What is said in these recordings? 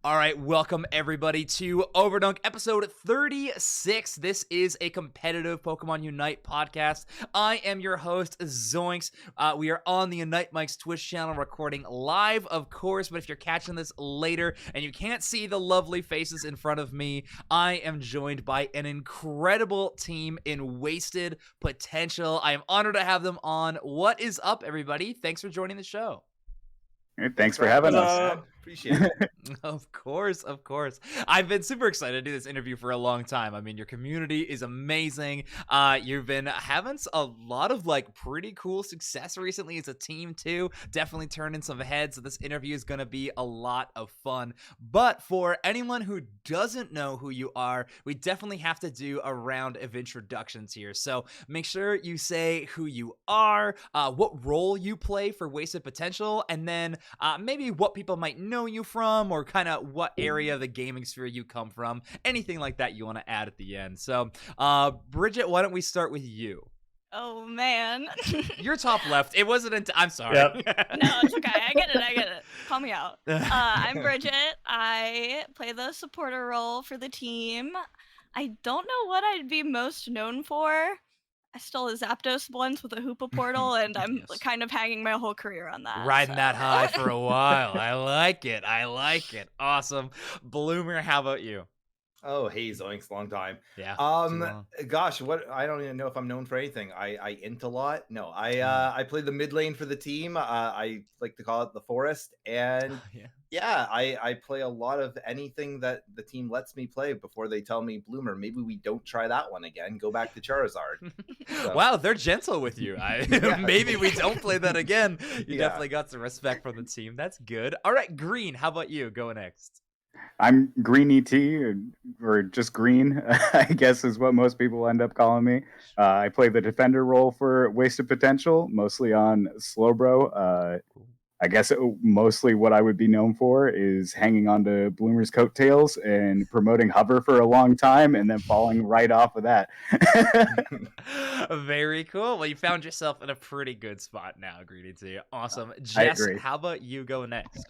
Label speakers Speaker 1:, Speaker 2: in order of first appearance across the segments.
Speaker 1: All right, welcome everybody to Overdunk episode 36. This is a competitive Pokemon Unite podcast. I am your host, Zoinks. We are on the Unite Mike's Twitch channel recording live, of course, but if you're catching this later and you can't see the lovely faces in front of me, I am joined by an incredible team in Wasted Potential. I am honored to have them on. What is up, everybody? Thanks for joining the show.
Speaker 2: Thanks for having us.
Speaker 3: Appreciate it.
Speaker 1: Of course. I've been super excited to do this interview for a long time. I mean, your community is amazing. You've been having a lot of pretty cool success recently as a team too. Definitely turning some heads. So this interview is going to be a lot of fun. But for anyone who doesn't know who you are, we definitely have to do a round of introductions here. So make sure you say who you are, what role you play for Wasted Potential, and then maybe what people might know you from, or kind of what area of the gaming sphere you come from. Anything like that you want to add at the end. So, Bridget, why don't we start with you?
Speaker 4: Oh, man.
Speaker 1: You're top left. It wasn't I'm sorry.
Speaker 4: Yep. No, it's okay. I get it. Call me out. I'm Bridget. I play the supporter role for the team. I don't know what I'd be most known for. I stole a Zapdos once with a Hoopa portal, and I'm kind of hanging my whole career on that.
Speaker 1: Riding that high for a while. I like it. Awesome. Bloomer, how about you?
Speaker 3: Oh, hey, Zoinks, long time.
Speaker 1: Yeah.
Speaker 3: Gosh, what? I don't even know if I'm known for anything. I int a lot. No, I play the mid lane for the team. I like to call it the forest, and I play a lot of anything that the team lets me play before they tell me, Bloomer, maybe we don't try that one again. Go back to Charizard. So.
Speaker 1: Wow, they're gentle with you. Maybe we don't play that again. You definitely got some respect from the team. That's good. All right, Green, how about you? Go next.
Speaker 2: I'm Green ET, or just Green, I guess is what most people end up calling me. I play the defender role for Wasted Potential, mostly on Slowbro. I guess mostly what I would be known for is hanging onto Bloomer's coattails and promoting Hover for a long time and then falling right off of that.
Speaker 1: Very cool. Well, you found yourself in a pretty good spot now, Green ET. Awesome. Jess, how about you go next?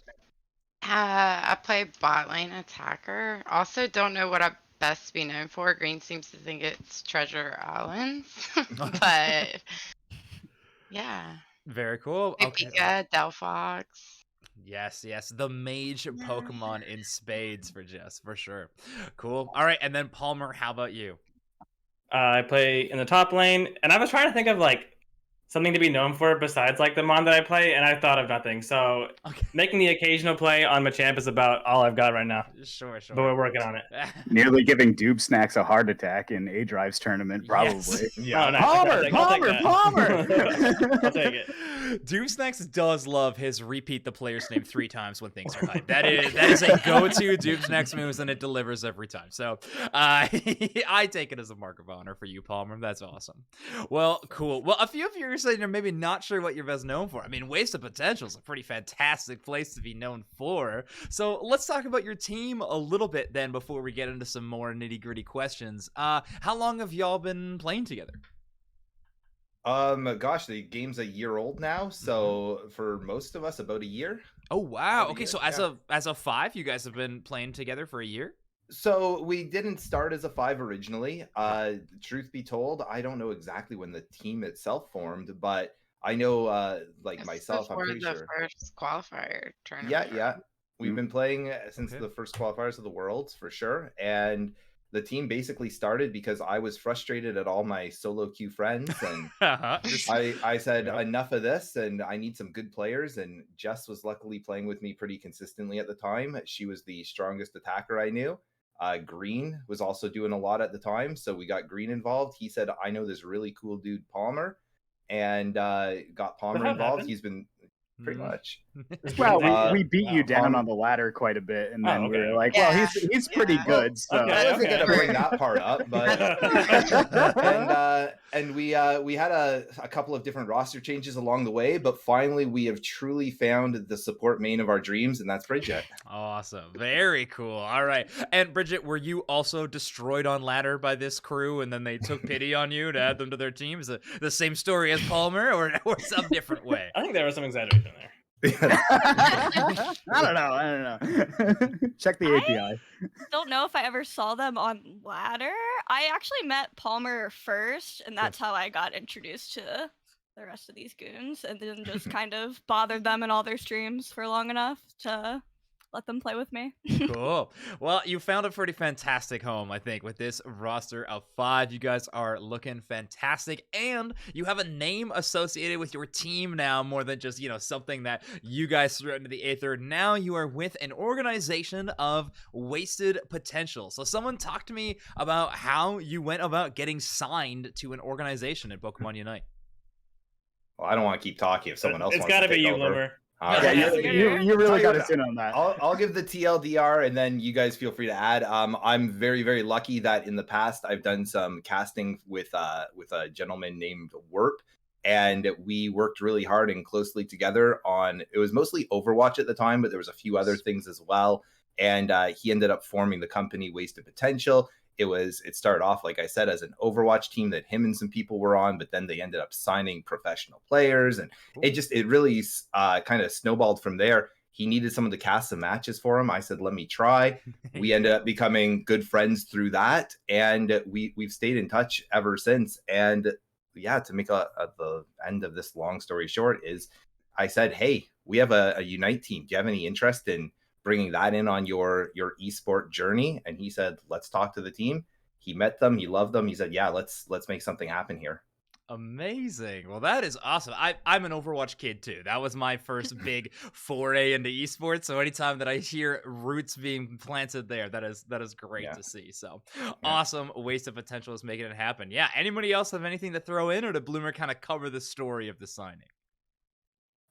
Speaker 5: I play bot lane attacker. Also, don't know what I'm best to be known for. Green seems to think it's Treasure Islands, but yeah.
Speaker 1: Very cool.
Speaker 5: Okay. Delphox.
Speaker 1: Yes. The mage Pokemon in spades for Jess, for sure. Cool. All right, and then Palmer, how about you?
Speaker 6: I play in the top lane, and I was trying to think of something to be known for besides the mon that I play, and I thought of nothing. So making the occasional play on Machamp is about all I've got right now.
Speaker 1: Sure.
Speaker 6: But we're working on it.
Speaker 2: Nearly giving Doob Snacks a heart attack in A-Drive's tournament, probably.
Speaker 1: Yes.
Speaker 6: Yeah. Oh, nice.
Speaker 2: Palmer!
Speaker 6: I'll take it.
Speaker 1: Doob Snacks does love his repeat the player's name 3 times when things are hyped. That is a go-to Doob Snacks moves, and it delivers every time. So I take it as a mark of honor for you, Palmer. That's awesome. Well, cool. Well, a few of you are saying you're maybe not sure what you're best known for. I mean, Wasted Potential is a pretty fantastic place to be known for. So let's talk about your team a little bit then before we get into some more nitty-gritty questions. How long have y'all been playing together?
Speaker 3: Gosh, the game's a year old now, so for most of us, about a year.
Speaker 1: Oh wow. Okay, so as a 5, you guys have been playing together for a year?
Speaker 3: So we didn't start as a 5 originally. Truth be told, I don't know exactly when the team itself formed, but I know myself, I'm pretty sure.
Speaker 5: First qualifier tournament.
Speaker 3: Yeah. We've been playing since the first qualifiers of the Worlds, for sure. And the team basically started because I was frustrated at all my solo queue friends, and I said enough of this, and I need some good players. And Jess was luckily playing with me pretty consistently at the time. She was the strongest attacker I knew. Green was also doing a lot at the time, so we got Green involved. He said, I know this really cool dude Palmer, and got Palmer involved. He's been pretty much.
Speaker 2: Well, we beat you down on the ladder quite a bit, and then we were like, well, he's pretty good. So
Speaker 3: I wasn't gonna bring that part up, but and we had a couple of different roster changes along the way, but finally we have truly found the support main of our dreams, and that's Bridget.
Speaker 1: Awesome, very cool. All right, and Bridget, were you also destroyed on ladder by this crew, and then they took pity on you to add them to their team? Is it the same story as Palmer, or some different way?
Speaker 6: I think there was some exaggeration there.
Speaker 2: I don't know. Check the API.
Speaker 4: Don't know if I ever saw them on ladder. I actually met Palmer first, and that's how I got introduced to the rest of these goons, and then just kind of bothered them in all their streams for long enough to let them play with me.
Speaker 1: Cool. Well, you found a pretty fantastic home, I think, with this roster of 5. You guys are looking fantastic, and you have a name associated with your team now more than just, something that you guys threw into the aether. Now you are with an organization of wasted potential. So someone talk to me about how you went about getting signed to an organization at Pokemon Unite.
Speaker 3: Well, I don't want to keep talking if someone else
Speaker 6: It's
Speaker 3: wants to
Speaker 6: got to be
Speaker 3: take
Speaker 6: you,
Speaker 3: over.
Speaker 6: Bloomer.
Speaker 2: Yeah, you really got us in on that.
Speaker 3: I'll give the TLDR, and then you guys feel free to add. I'm very, very lucky that in the past I've done some casting with a gentleman named Warp, and we worked really hard and closely together on. It was mostly Overwatch at the time, but there was a few other things as well. And he ended up forming the company Wasted Potential. It started off, like I said, as an Overwatch team that him and some people were on, but then they ended up signing professional players, and it really kind of snowballed from there. He needed someone to cast some matches for him. I said, let me try. We ended up becoming good friends through that, and we've stayed in touch ever since. And yeah, to make the end of this long story short is I said, hey, we have a Unite team. Do you have any interest in bringing that in on your esport journey? And he said, let's talk to the team. He met them, he loved them. He said, yeah, let's make something happen here.
Speaker 1: Amazing. Well, that is awesome. I'm an Overwatch kid too. That was my first big foray into esports. So anytime that I hear roots being planted there, that is great to see. So awesome. Wasted Potential is making it happen. Yeah. Anybody else have anything to throw in, or did Bloomer kind of cover the story of the signing?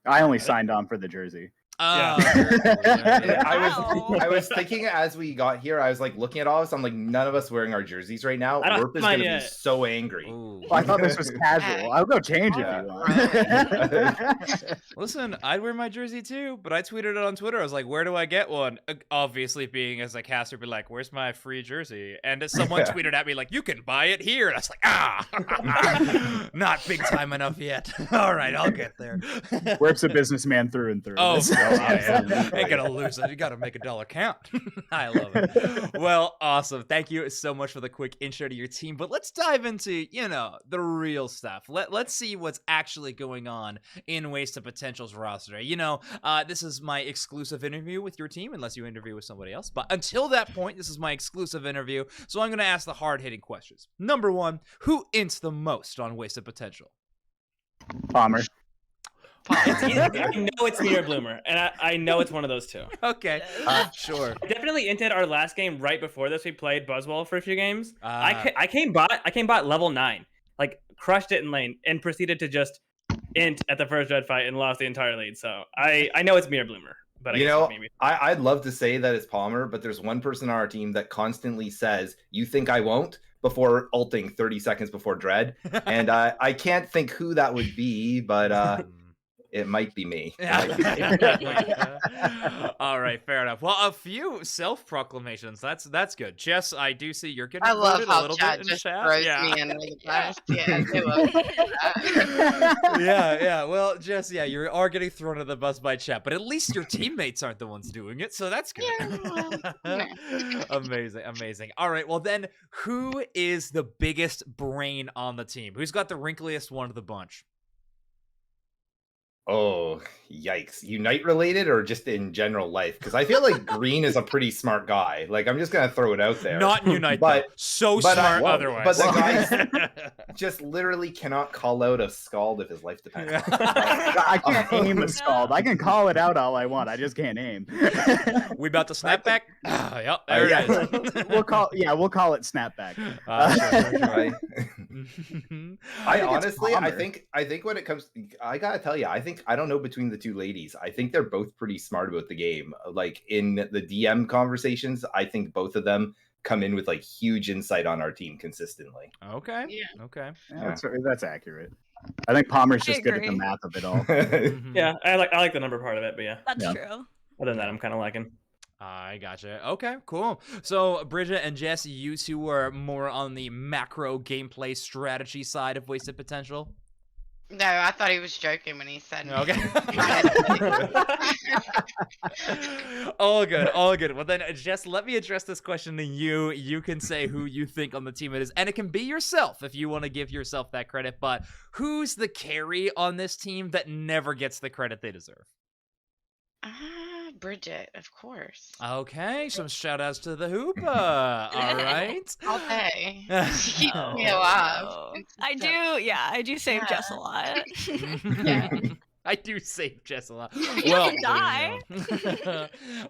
Speaker 2: I only signed on for the jersey.
Speaker 1: Oh,
Speaker 3: yeah. I was thinking as we got here, I was like looking at all of us. I'm like, none of us wearing our jerseys right now. Warp is going to be so angry.
Speaker 2: Well, I thought this was casual. I'll go change if you want.
Speaker 1: Listen, I'd wear my jersey too, but I tweeted it on Twitter. I was like, where do I get one? Obviously, being as a caster, be like, where's my free jersey? And someone tweeted at me like, you can buy it here. And I was like, not big time enough yet. All right, I'll get there.
Speaker 2: Warp's a businessman through and through.
Speaker 1: Oh, yeah. Ain't gonna lose it. You gotta make $1 count. I love it. Well, awesome. Thank you so much for the quick intro to your team. But let's dive into, the real stuff. Let's see what's actually going on in Wasted Potential's roster. This is my exclusive interview with your team, unless you interview with somebody else. But until that point, this is my exclusive interview. So I'm gonna ask the hard-hitting questions. Number 1, who ints the most on Wasted Potential?
Speaker 2: Palmer.
Speaker 6: I know it's me or Bloomer, and I know it's one of those two.
Speaker 1: Okay, sure.
Speaker 6: I definitely inted our last game right before this. We played Buzzwole for a few games. I came bot level 9, like crushed it in lane, and proceeded to just int at the first red fight and lost the entire lead. So I know it's me or Bloomer. But
Speaker 3: I'd love to say that it's Palmer, but there's one person on our team that constantly says, "You think I won't?" before ulting 30 seconds before Dread, and I can't think who that would be, but. It might be me.
Speaker 1: All right, fair enough. Well, a few self-proclamations. That's good. Jess, I do see you're getting
Speaker 5: I love
Speaker 1: a
Speaker 5: how
Speaker 1: little
Speaker 5: chat
Speaker 1: bit in
Speaker 5: just
Speaker 1: chat.
Speaker 5: throws me under the bus. Yeah, they love that.
Speaker 1: yeah. Well, Jess, you are getting thrown under the bus by chat, but at least your teammates aren't the ones doing it, so that's good.
Speaker 5: Yeah,
Speaker 1: Amazing. All right, well then, who is the biggest brain on the team? Who's got the wrinkliest one of the bunch?
Speaker 3: Oh, yikes. Unite related or just in general life? Because I feel like Green is a pretty smart guy. Like, I'm just going to throw it out there.
Speaker 1: Not in Unite, but smart otherwise.
Speaker 3: But the guy just literally cannot call out a Scald if his life depends on it.
Speaker 2: I can't aim a Scald. I can call it out all I want. I just can't aim.
Speaker 1: We about to snap back? Yep, there it is.
Speaker 2: We'll call it snapback.
Speaker 3: I honestly, I think when it comes, I gotta tell you, I don't know between the two ladies. I think they're both pretty smart about the game. Like in the DM conversations, I think both of them come in with like huge insight on our team consistently.
Speaker 1: Okay.
Speaker 5: Yeah.
Speaker 1: Okay.
Speaker 2: Yeah, that's accurate. I think Palmer's just good at the math of it all.
Speaker 6: Yeah, I like the number part of it, but yeah.
Speaker 4: That's true.
Speaker 6: Other than that, I'm kind of liking.
Speaker 1: I gotcha. Okay, cool. So, Bridget and Jess, you two were more on the macro gameplay strategy side of Wasted Potential?
Speaker 5: No, I thought he was joking when he said
Speaker 1: Okay.
Speaker 5: me.
Speaker 1: All good, all good. Well then, Jess, let me address this question to you. You can say who you think on the team it is, and it can be yourself if you want to give yourself that credit. But who's the carry on this team that never gets the credit they deserve?
Speaker 5: Bridget, of course.
Speaker 1: Okay, some shout outs to the Hoopa. All right.
Speaker 5: All day. She keeps me alive.
Speaker 4: I do save Jess a lot.
Speaker 5: Yeah.
Speaker 1: I do save Jess a lot.
Speaker 4: You
Speaker 1: Well,
Speaker 4: can die.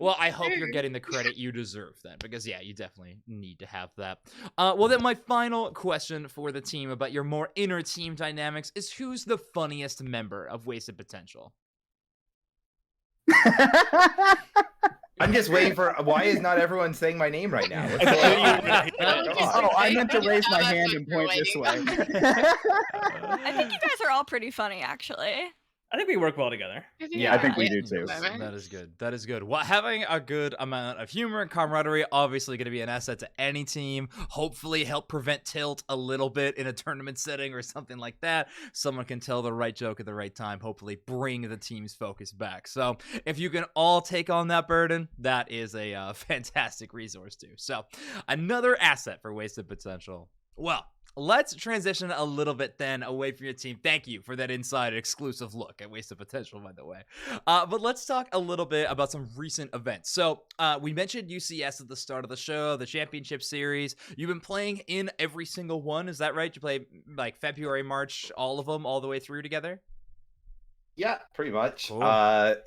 Speaker 1: well, I hope you're getting the credit you deserve then, because yeah, you definitely need to have that. Well, then my final question for the team about your more inner team dynamics is who's the funniest member of Wasted Potential?
Speaker 3: I'm just waiting for why is not everyone saying my name right now? What's going on?
Speaker 2: Oh, I meant to raise my hand and point this way.
Speaker 4: I think you guys are all pretty funny, actually.
Speaker 6: I think we work well together.
Speaker 2: Yeah, I think we do too.
Speaker 1: That is good. That is good. Well, having a good amount of humor and camaraderie obviously going to be an asset to any team. Hopefully help prevent tilt a little bit in a tournament setting or something like that. Someone can tell the right joke at the right time. Hopefully bring the team's focus back. So if you can all take on that burden, that is a fantastic resource too. So another asset for Wasted Potential. Well, let's transition a little bit then away from your team. Thank you for that inside exclusive look at Wasted Potential, by the way. But let's talk a little bit about some recent events. So we mentioned UCS at the start of the show, the championship series. You've been playing in every single one. Is that right? You play like February, March, all of them, all the way through together?
Speaker 3: Yeah, pretty much.
Speaker 1: Cool.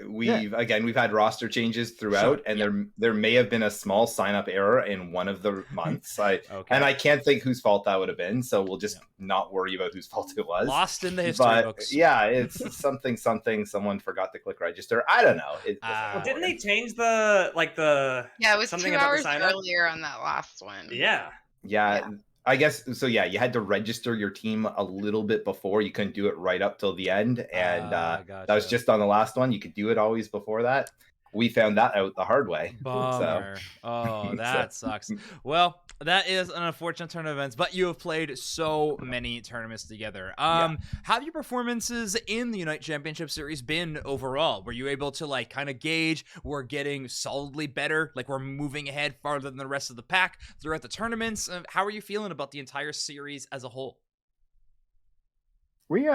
Speaker 3: We've had roster changes throughout, and there may have been a small sign up error in one of the months. And I can't think whose fault that would have been, so we'll just not worry about whose fault it was.
Speaker 1: Lost in the history books.
Speaker 3: Yeah, it's something. Someone forgot to click register. I don't know.
Speaker 6: Well, didn't they change the
Speaker 5: Yeah, it was
Speaker 6: something
Speaker 5: 2
Speaker 6: about the
Speaker 5: hours
Speaker 6: sign-up?
Speaker 5: earlier on that last one.
Speaker 6: Yeah.
Speaker 3: Yeah. I guess so. Yeah, you had to register your team a little bit before. You couldn't do it right up till the end, and that was just on the last one. You could do it always before that. We found that out the hard way.
Speaker 1: Bummer. Oh, that sucks. Well, that is an unfortunate turn of events, but you have played so many tournaments together. How have your performances in the Unite Championship Series been overall? Were you able to like kind of gauge we're getting solidly better, like we're moving ahead farther than the rest of the pack throughout the tournaments? How are you feeling about the entire series as a whole?
Speaker 2: We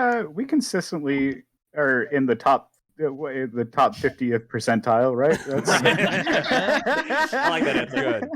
Speaker 2: consistently are in the top 50th percentile, right?
Speaker 6: I like that answer.
Speaker 1: Good.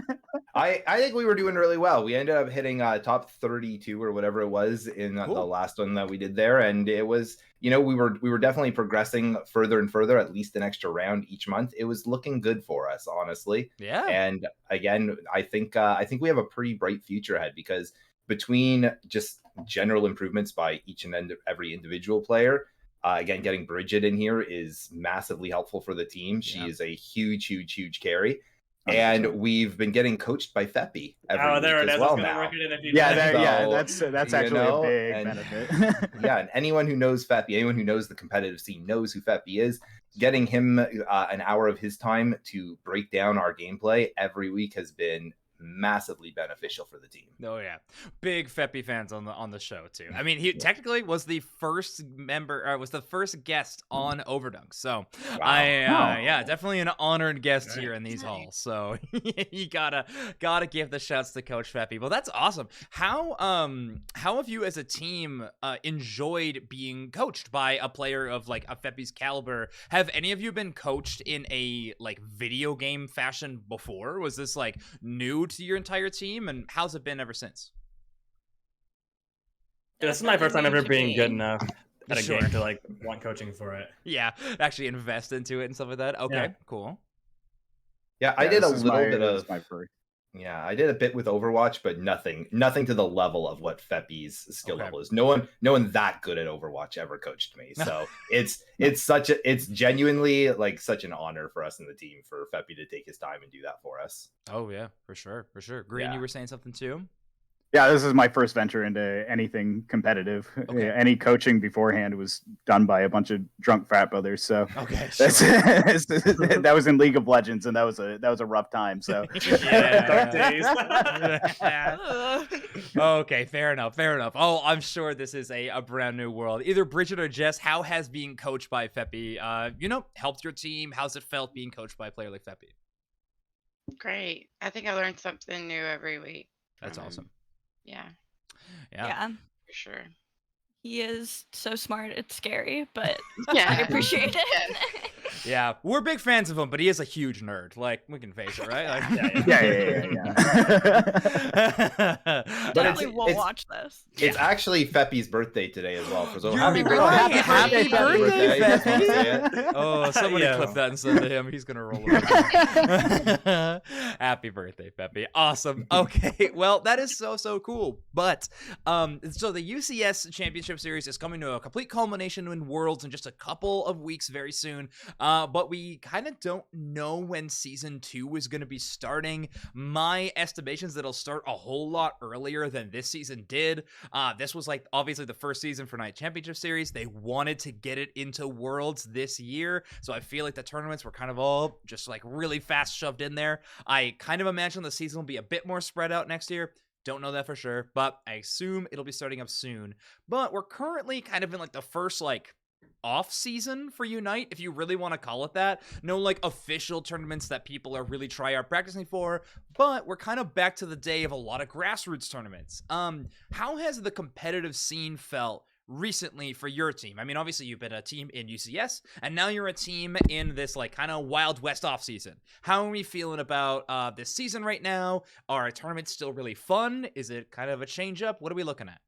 Speaker 3: I think we were doing really well. We ended up hitting top 32 or whatever it was in the last one that we did there, and it was, we were definitely progressing further and further, at least an extra round each month. It was looking good for us, honestly.
Speaker 1: Yeah.
Speaker 3: And again, I think we have a pretty bright future ahead, because between just general improvements by each and every individual player, again, getting Bridget in here is massively helpful for the team. She is a huge carry. And we've been getting coached by Feppy every week as well now.
Speaker 2: That's actually a big benefit.
Speaker 3: Yeah, and anyone who knows Feppy, anyone who knows the competitive scene knows who Feppy is. Getting him an hour of his time to break down our gameplay every week has been massively beneficial for the team.
Speaker 1: Oh yeah, big Feppy fans on the show too. I mean, he technically was the first member, was the first guest on Overdunk. So yeah, definitely an honored guest here in these halls. So you gotta give the shouts to Coach Feppy. Well, that's awesome. How have you as a team enjoyed being coached by a player of like a Feppy's caliber? Have any of you been coached in a like video game fashion before? Was this like new to your entire team, and how's it been ever since?
Speaker 6: This is my first time ever being good enough at a game to like want coaching for it.
Speaker 1: Yeah, actually invest into it and stuff like that. Okay, cool.
Speaker 3: Yeah, I did a little bit of my first. Yeah, I did a bit with Overwatch, but nothing to the level of what Feppy's skill level is. No one that good at Overwatch ever coached me. So it's genuinely like such an honor for us in the team for Feppy to take his time and do that for us.
Speaker 1: Oh yeah, for sure. Green, you were saying something too?
Speaker 2: Yeah, this is my first venture into anything competitive.
Speaker 1: Okay.
Speaker 2: Any coaching beforehand was done by a bunch of drunk frat brothers. So
Speaker 1: okay, sure.
Speaker 2: that was in League of Legends, and that was a rough time. So
Speaker 6: Dark days.
Speaker 1: Okay, fair enough. Oh, I'm sure this is a brand new world. Either Bridget or Jess, how has being coached by Feppy, helped your team? How's it felt being coached by a player like Feppy?
Speaker 5: Great. I think I learned something new every week.
Speaker 1: That's awesome.
Speaker 5: Yeah,
Speaker 1: Yeah.
Speaker 5: for sure.
Speaker 4: He is so smart, it's scary, but
Speaker 5: Yeah.
Speaker 4: I appreciate it.
Speaker 1: Yeah, we're big fans of him, but he is a huge nerd. Like, we can face it, right? Like,
Speaker 2: yeah.
Speaker 3: But
Speaker 4: Definitely won't watch this.
Speaker 3: It's actually Feppy's birthday today as well. So
Speaker 1: You're
Speaker 3: happy birthday!
Speaker 1: right.
Speaker 2: Happy birthday,
Speaker 3: Just
Speaker 1: Feppy.
Speaker 3: wanna say it.
Speaker 1: Oh, somebody
Speaker 6: Yeah.
Speaker 1: clip that and send it to him. He's gonna roll it. Happy birthday, Peppy. Awesome. Okay, well, that is so cool. But so the UCS Championship Series is coming to a complete culmination in Worlds in just a couple of weeks very soon. But we kind of don't know when Season 2 is going to be starting. My estimations that it'll start a whole lot earlier than this season did. This was like obviously the first season for Night Championship Series. They wanted to get it into Worlds this year, so I feel like the tournaments were kind of all just like really fast shoved in there. I kind of imagine the season will be a bit more spread out next year. Don't know that for sure, but I assume it'll be starting up soon. But we're currently kind of in like the first like off season for Unite, if you really want to call it that. No like official tournaments that people are really practicing for, but we're kind of back to the day of a lot of grassroots tournaments. How has the competitive scene felt recently for your team? I mean, obviously you've been a team in UCS, and now you're a team in this like kind of Wild West off season. How are we feeling about this season right now? Are tournaments still really fun? Is it kind of a change up? What are we looking at?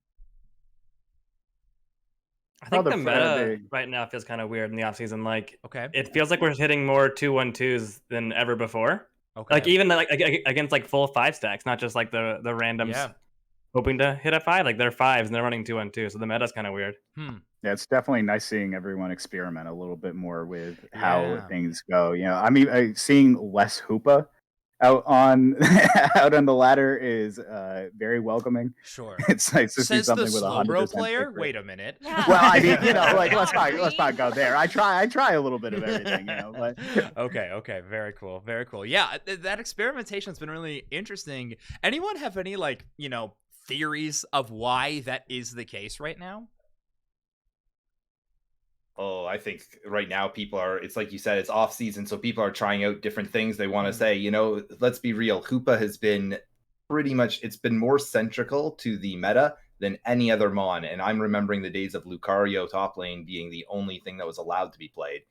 Speaker 6: I think the meta right now feels kind of weird in the offseason. Like,
Speaker 1: Okay.
Speaker 6: it feels like we're hitting more 2-1-2s than ever before.
Speaker 1: Okay.
Speaker 6: Like, even like against like full 5 stacks, not just like the randoms hoping to hit a 5. Like, they're 5s and they're running 2-1-2. So the meta's kind of weird.
Speaker 2: Yeah, it's definitely nice seeing everyone experiment a little bit more with how things go. You know, I mean, seeing less Hoopa out on the ladder is very welcoming.
Speaker 1: Sure.
Speaker 2: It's nice to see something with 100%
Speaker 1: player. Wait a minute.
Speaker 4: Yeah.
Speaker 2: Well, I mean, like let's not go there. I try a little bit of everything, but
Speaker 1: okay, very cool. Yeah, that experimentation's been really interesting. Anyone have any like theories of why that is the case right now?
Speaker 3: Oh, I think right now it's like you said, it's off season, so people are trying out different things. They want to say, let's be real. Hoopa has been it's been more centrical to the meta than any other Mon. And I'm remembering the days of Lucario top lane being the only thing that was allowed to be played.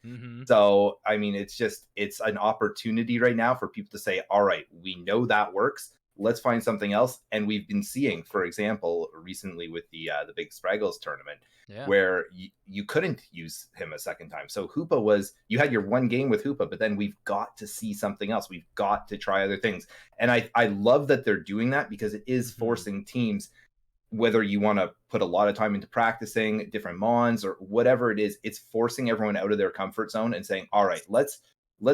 Speaker 3: So, I mean, it's an opportunity right now for people to say, all right, we know that works. Let's find something else. And we've been seeing, for example, recently with the big Spraggles tournament, where you couldn't use him a second time. So Hoopa you had your one game with Hoopa, but then we've got to see something else. We've got to try other things. And I love that they're doing that, because it is forcing teams, whether you want to put a lot of time into practicing different Mons or whatever it is, it's forcing everyone out of their comfort zone and saying, all right, let's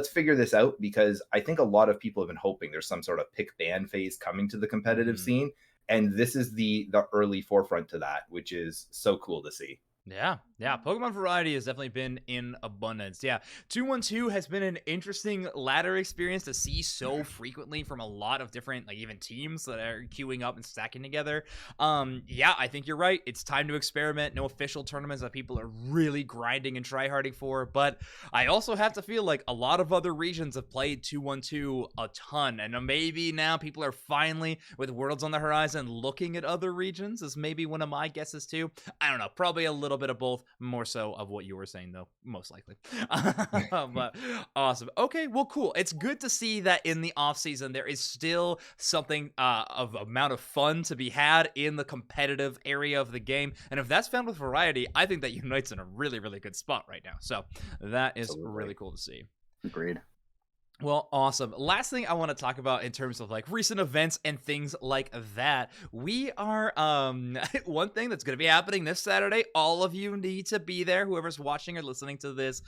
Speaker 3: figure this out, because I think a lot of people have been hoping there's some sort of pick ban phase coming to the competitive scene. And this is the early forefront to that, which is so cool to see.
Speaker 1: Yeah. Pokemon variety has definitely been in abundance. Yeah. 2-1-2 has been an interesting ladder experience to see so frequently from a lot of different, like even teams that are queuing up and stacking together. Yeah, I think you're right. It's time to experiment. No official tournaments that people are really grinding and tryharding for. But I also have to feel like a lot of other regions have played 2-1-2 a ton. And maybe now people are finally, with Worlds on the horizon, looking at other regions, is maybe one of my guesses too. I don't know. Probably a little bit of both. More so of what you were saying, though, most likely. But awesome. Okay, well, cool. It's good to see that in the off season there is still something of amount of fun to be had in the competitive area of the game. And if that's found with variety, I think that Unite's in a really, really good spot right now. So that is really cool to see.
Speaker 2: Agreed.
Speaker 1: Well, awesome. Last thing I want to talk about in terms of like recent events and things like that. We are one thing that's going to be happening this Saturday. All of you need to be there, whoever's watching or listening to this.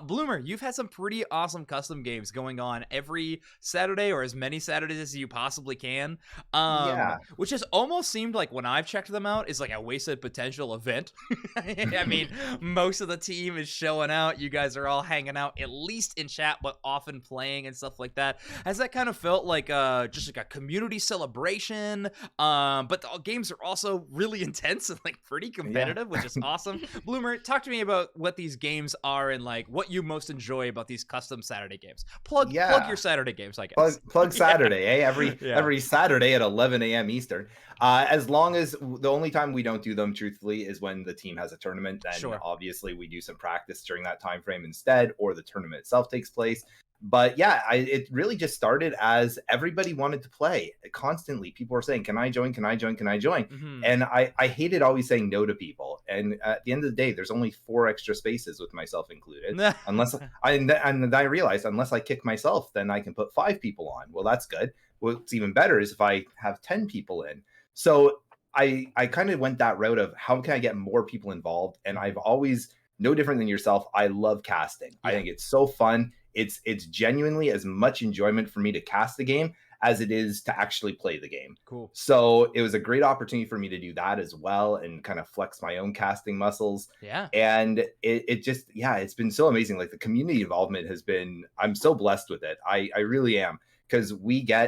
Speaker 1: Bloomer, you've had some pretty awesome custom games going on every Saturday, or as many Saturdays as you possibly can.
Speaker 3: Yeah.
Speaker 1: Which has almost seemed like, when I've checked them out, is like a wasted potential event. I mean, most of the team is showing out. You guys are all hanging out, at least in chat, but often playing and stuff like that. Has that kind of felt like just like a community celebration? But the games are also really intense and like pretty competitive, which is awesome. Bloomer, talk to me about what these games are and like what you most enjoy about these custom Saturday games. Plug your Saturday games, I guess.
Speaker 3: Plug Saturday, every Saturday at 11 a.m. Eastern. As long as the only time we don't do them, truthfully, is when the team has a tournament. Then obviously we do some practice during that time frame instead, or the tournament itself takes place. But yeah, it really just started as everybody wanted to play constantly. People were saying, "Can I join? Can I join? Can I join?"
Speaker 1: Mm-hmm.
Speaker 3: And I hated always saying no to people. And at the end of the day, there's only 4 extra spaces with myself included. Unless and I realized unless I kick myself, then I can put 5 people on. Well, that's good. What's even better is if I have 10 people in. So I kind of went that route of how can I get more people involved? And I've always, no different than yourself, I love casting. I think it's so fun. It's genuinely as much enjoyment for me to cast the game as it is to actually play the game.
Speaker 1: Cool.
Speaker 3: So it was a great opportunity for me to do that as well and kind of flex my own casting muscles.
Speaker 1: Yeah.
Speaker 3: And it just, it's been so amazing. Like the community involvement has been, I'm so blessed with it. I really am, because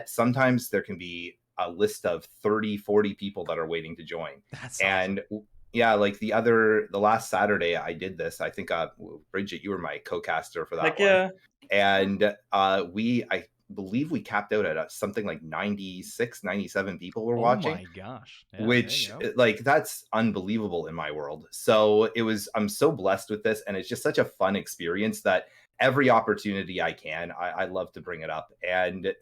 Speaker 3: sometimes there can be a list of 30, 40 people that are waiting to join.
Speaker 1: That's
Speaker 3: and
Speaker 1: awesome.
Speaker 3: Yeah, like the last Saturday I did this. I think Bridget, you were my co-caster for that one.
Speaker 6: Yeah.
Speaker 3: And I believe we capped out at something like 96, 97 people were watching.
Speaker 1: Oh my gosh. Yeah,
Speaker 3: which like that's unbelievable in my world. So I'm so blessed with this, and it's just such a fun experience that every opportunity I can, I love to bring it up. And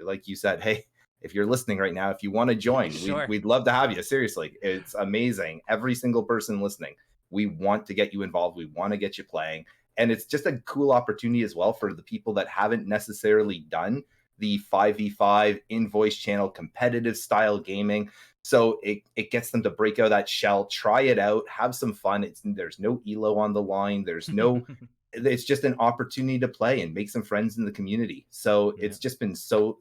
Speaker 3: like you said, hey, if you're listening right now, if you want to join, we'd love to have you. Seriously, it's amazing. Every single person listening, we want to get you involved. We want to get you playing. And it's just a cool opportunity as well for the people that haven't necessarily done the 5v5 in-voice channel competitive style gaming. So it gets them to break out that shell, try it out, have some fun. There's no elo on the line. There's no... It's just an opportunity to play and make some friends in the community. So it's just been so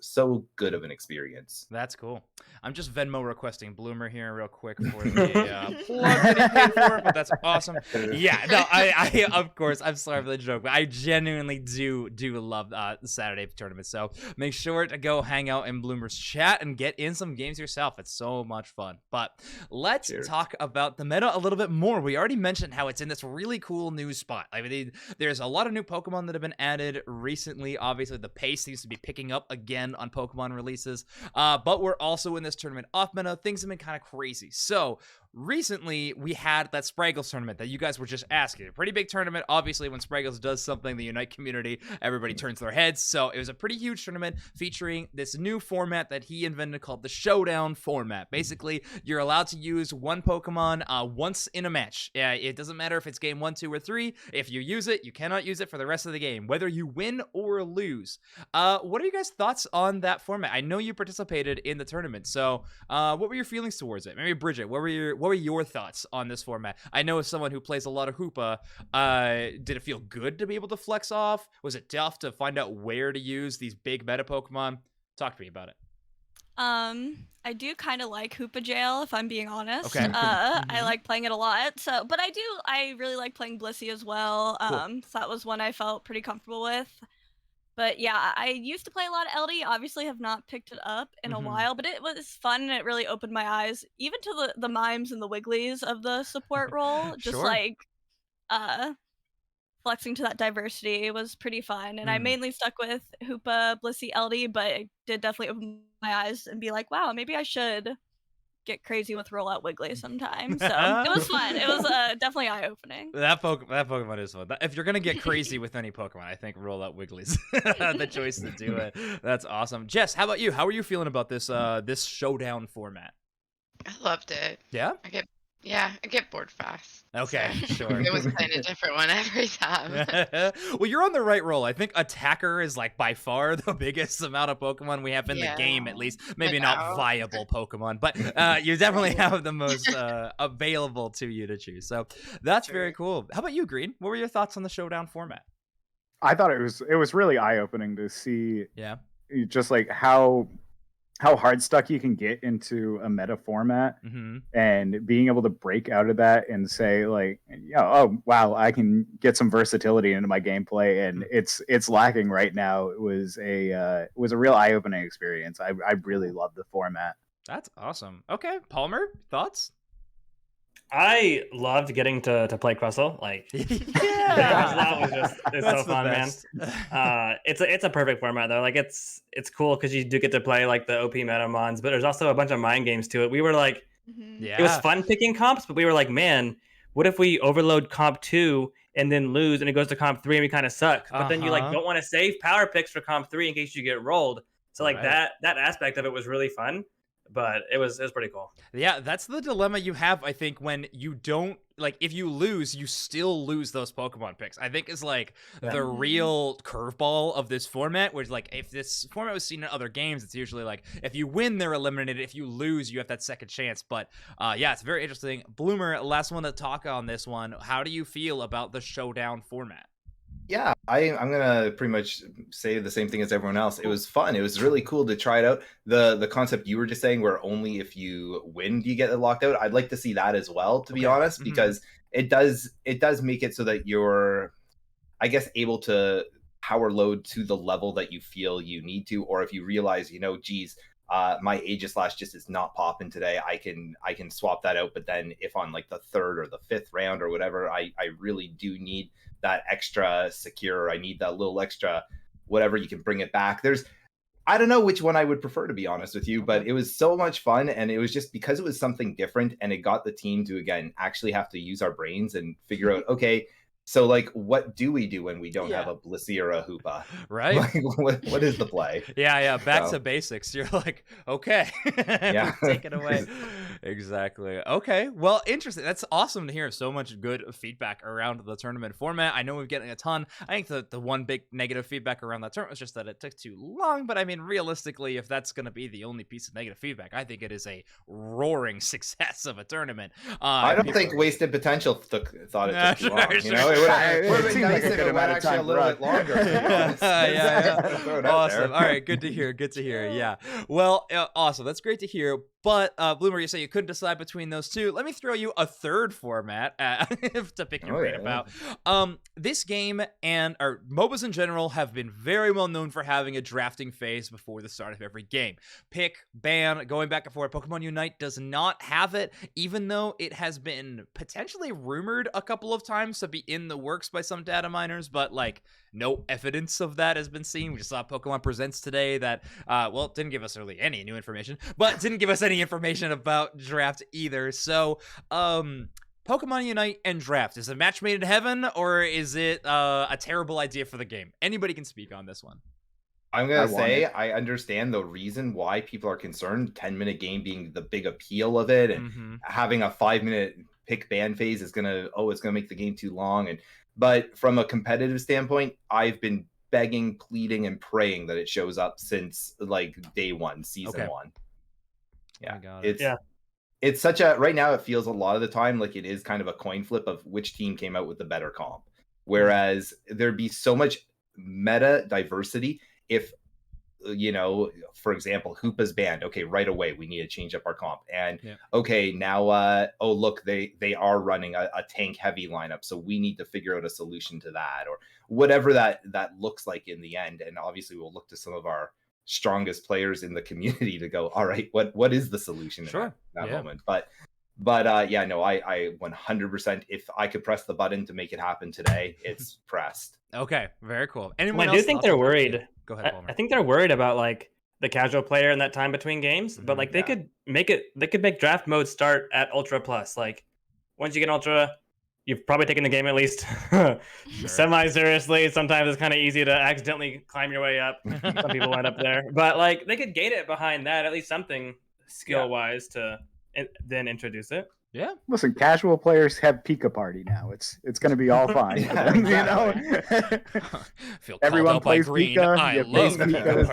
Speaker 3: good of an experience.
Speaker 1: That's cool. I'm just Venmo requesting Bloomer here real quick for the plug that he paid for, but that's awesome. Yeah, no, I of course, I'm sorry for the joke, but I genuinely do love the Saturday tournament. So make sure to go hang out in Bloomer's chat and get in some games yourself. It's so much fun. But let's talk about the meta a little bit more. We already mentioned how it's in this really cool new spot. I mean, there's a lot of new Pokemon that have been added recently. Obviously, the pace seems to be picking up again on Pokemon releases. But we're also in this tournament off meta. Things have been kind of crazy. So recently, we had that Spraggles tournament that you guys were just asking. A pretty big tournament. Obviously, when Spraggles does something, the Unite community, everybody turns their heads. So it was a pretty huge tournament featuring this new format that he invented called the Showdown format. Basically, you're allowed to use one Pokemon once in a match. It doesn't matter if it's game 1, 2, or 3. If you use it, you cannot use it for the rest of the game, whether you win or lose. What are you guys' thoughts on that format? I know you participated in the tournament, so what were your feelings towards it? Maybe Bridget, what were your thoughts on this format? I know as someone who plays a lot of Hoopa, did it feel good to be able to flex off? Was it tough to find out where to use these big meta Pokemon? Talk to me about it.
Speaker 4: I do kind of like Hoopa Jail, if I'm being honest.
Speaker 1: Okay.
Speaker 4: I like playing it a lot. So, but I really like playing Blissey as well.
Speaker 1: Cool.
Speaker 4: So that was one I felt pretty comfortable with. But yeah, I used to play a lot of LD. Obviously, have not picked it up in a while, but it was fun and it really opened my eyes, even to the mimes and the wigglies of the support role. Just like, flexing to that diversity was pretty fun. And I mainly stuck with Hoopa, Blissey, LD, but it did definitely open my eyes and be like, wow, maybe I should get crazy with Rollout Wiggly sometime. So it was fun. It was definitely eye-opening.
Speaker 1: That Pokemon is fun. If you're going to get crazy with any Pokemon, I think Rollout Wiggly's the choice to do it. That's awesome. Jess, how about you? How are you feeling about this this Showdown format?
Speaker 5: I loved it.
Speaker 1: Yeah?
Speaker 5: I get Yeah, I get bored fast.
Speaker 1: Okay,
Speaker 5: so
Speaker 1: sure.
Speaker 5: It was playing a different one every time.
Speaker 1: Well, you're on the right roll. I think attacker is like by far the biggest amount of Pokemon we have in the game, at least. Maybe not viable Pokemon, but you definitely have the most available to you to choose. So that's very cool. How about you, Green? What were your thoughts on the showdown format?
Speaker 2: I thought it was really eye opening to see just like how hard stuck you can get into a meta format, and being able to break out of that and say like, oh wow, I can get some versatility into my gameplay, and it's lacking right now. It was a real eye opening experience. I really loved the format.
Speaker 1: That's awesome. Okay, Palmer, thoughts?
Speaker 6: I loved getting to play Crustle. Like,
Speaker 1: that
Speaker 6: was just it's so fun, man. It's a perfect format though. Like, it's cool because you do get to play like the OP meta mons, but there's also a bunch of mind games to it. We were like, it was fun picking comps, but we were like, man, what if we overload comp 2 and then lose, and it goes to comp 3 and we kind of suck? But then you like don't want to save power picks for comp 3 in case you get rolled. So like that aspect of it was really fun. But it was pretty cool.
Speaker 1: Yeah, that's the dilemma you have, I think, when you don't, like, if you lose, you still lose those Pokemon picks. I think is like the real curveball of this format, where it's like, if this format was seen in other games, it's usually like, if you win, they're eliminated. If you lose, you have that second chance. But yeah, it's very interesting. Bloomer, last one to talk on this one. How do you feel about the showdown format?
Speaker 3: Yeah, I'm gonna pretty much say the same thing as everyone else. It was fun. It was really cool to try it out. The concept you were just saying, where only if you win do you get it locked out. I'd like to see that as well, to be honest, because it does make it so that you're, I guess, able to power load to the level that you feel you need to, or if you realize, geez, my Aegislash just is not popping today, I can swap that out. But then if on like the 3rd or the 5th round or whatever, I really do need that extra secure, I need that little extra whatever, you can bring it back. I don't know which one I would prefer, to be honest with you, but it was so much fun, and it was just because it was something different, and it got the team to, again, actually have to use our brains and figure out, okay, so like, what do we do when we don't have a Blissey or a Hoopa?
Speaker 1: Right?
Speaker 3: Like, what is the play?
Speaker 1: Yeah. Back to basics. You're like, okay, take it away. Exactly. Okay. Well, interesting. That's awesome to hear so much good feedback around the tournament format. I know we're getting a ton. I think the one big negative feedback around that tournament was just that it took too long. But I mean, realistically, if that's going to be the only piece of negative feedback, I think it is a roaring success of a tournament.
Speaker 3: I don't think Wasted Potential thought it took too long. It would have been nice if it went actually a little bit longer.
Speaker 1: Awesome. All right, good to hear. Yeah. Well, awesome. That's great to hear. But Bloomer, you say you couldn't decide between those two. Let me throw you a third format to pick your brain about. This game and MOBAs in general have been very well known for having a drafting phase before the start of every game. Pick, ban, going back and forth. Pokemon Unite does not have it, even though it has been potentially rumored a couple of times to be in the works by some data miners, but like no evidence of that has been seen. We just saw Pokemon Presents today that, didn't give us really any new information, but didn't give us any information about draft either. So, Pokemon Unite and draft, is it a match made in heaven, or is it a terrible idea for the game? Anybody can speak on this one.
Speaker 3: I'm going to say I understand the reason why people are concerned, 10-minute game being the big appeal of it, and having a 5-minute pick ban phase is going to, it's going to make the game too long. But from a competitive standpoint, I've been begging, pleading, and praying that it shows up since like day one, season 1. Yeah, it's such a, right now it feels a lot of the time like it is kind of a coin flip of which team came out with the better comp. Whereas there'd be so much meta diversity if, for example, Hoopa's banned. Okay, right away we need to change up our comp. And okay, now look, they are running a tank heavy lineup, so we need to figure out a solution to that, or whatever that looks like in the end. And obviously we'll look to some of our strongest players in the community to go, all right, what is the solution in that moment? But I 100%, if I could press the button to make it happen today, it's pressed.
Speaker 1: Okay, very cool.
Speaker 6: I do think they're worried. Go ahead, Palmer. I think they're worried about like the casual player in that time between games, but like they could make draft mode start at Ultra Plus. Like once you get Ultra, you've probably taken the game at least semi-seriously. Sometimes it's kind of easy to accidentally climb your way up. Some people end up there, but like they could gate it behind that, at least something skill-wise to then introduce it.
Speaker 1: Yeah.
Speaker 2: Listen, casual players have Pika Party now. It's going to be all fine.
Speaker 3: Yeah,
Speaker 2: you know,
Speaker 1: Feel called
Speaker 2: everyone
Speaker 1: out by
Speaker 2: plays
Speaker 1: green.
Speaker 2: Pika.
Speaker 1: I
Speaker 2: You
Speaker 1: love
Speaker 2: play
Speaker 1: Pika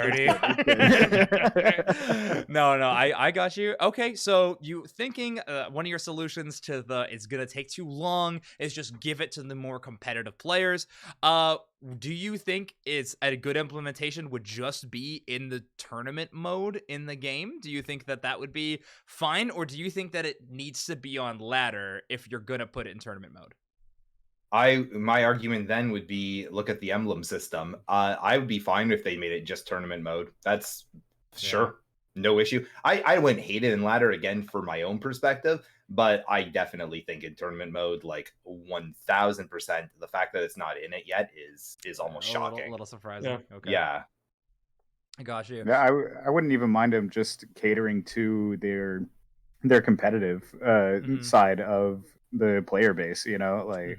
Speaker 2: Pika.
Speaker 1: Party. No, I got you. Okay, so you thinking one of your solutions to it's gonna take too long is just give it to the more competitive players. Do you think it's a good implementation would just be in the tournament mode in the game? Do you think that would be fine, or do you think that it needs to be on ladder if you're gonna put it in tournament mode?
Speaker 3: My argument then would be look at the emblem system. I would be fine if they made it just tournament mode. That's sure, no issue. I wouldn't hate it in ladder again for my own perspective, but I definitely think in tournament mode, like 1000%, the fact that it's not in it yet is almost shocking.
Speaker 1: A little surprising.
Speaker 6: Yeah.
Speaker 1: Okay.
Speaker 3: Yeah.
Speaker 1: I got you.
Speaker 2: Yeah, I wouldn't even mind them just catering to their competitive side of the player base. You know, like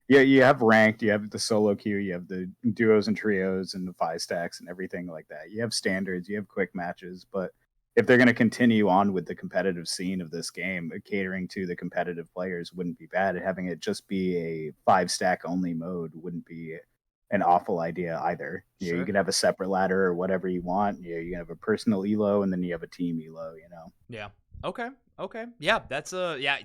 Speaker 2: yeah, you have ranked, you have the solo queue, you have the duos and trios and the 5 stacks and everything like that. You have standards, you have quick matches, but if they're going to continue on with the competitive scene of this game, catering to the competitive players wouldn't be bad. Having it just be a 5 stack only mode wouldn't be an awful idea either.
Speaker 3: Sure.
Speaker 2: You could have a separate ladder or whatever you want. You can have a personal elo and then you have a team elo.
Speaker 1: Yeah. Okay. Yeah, that's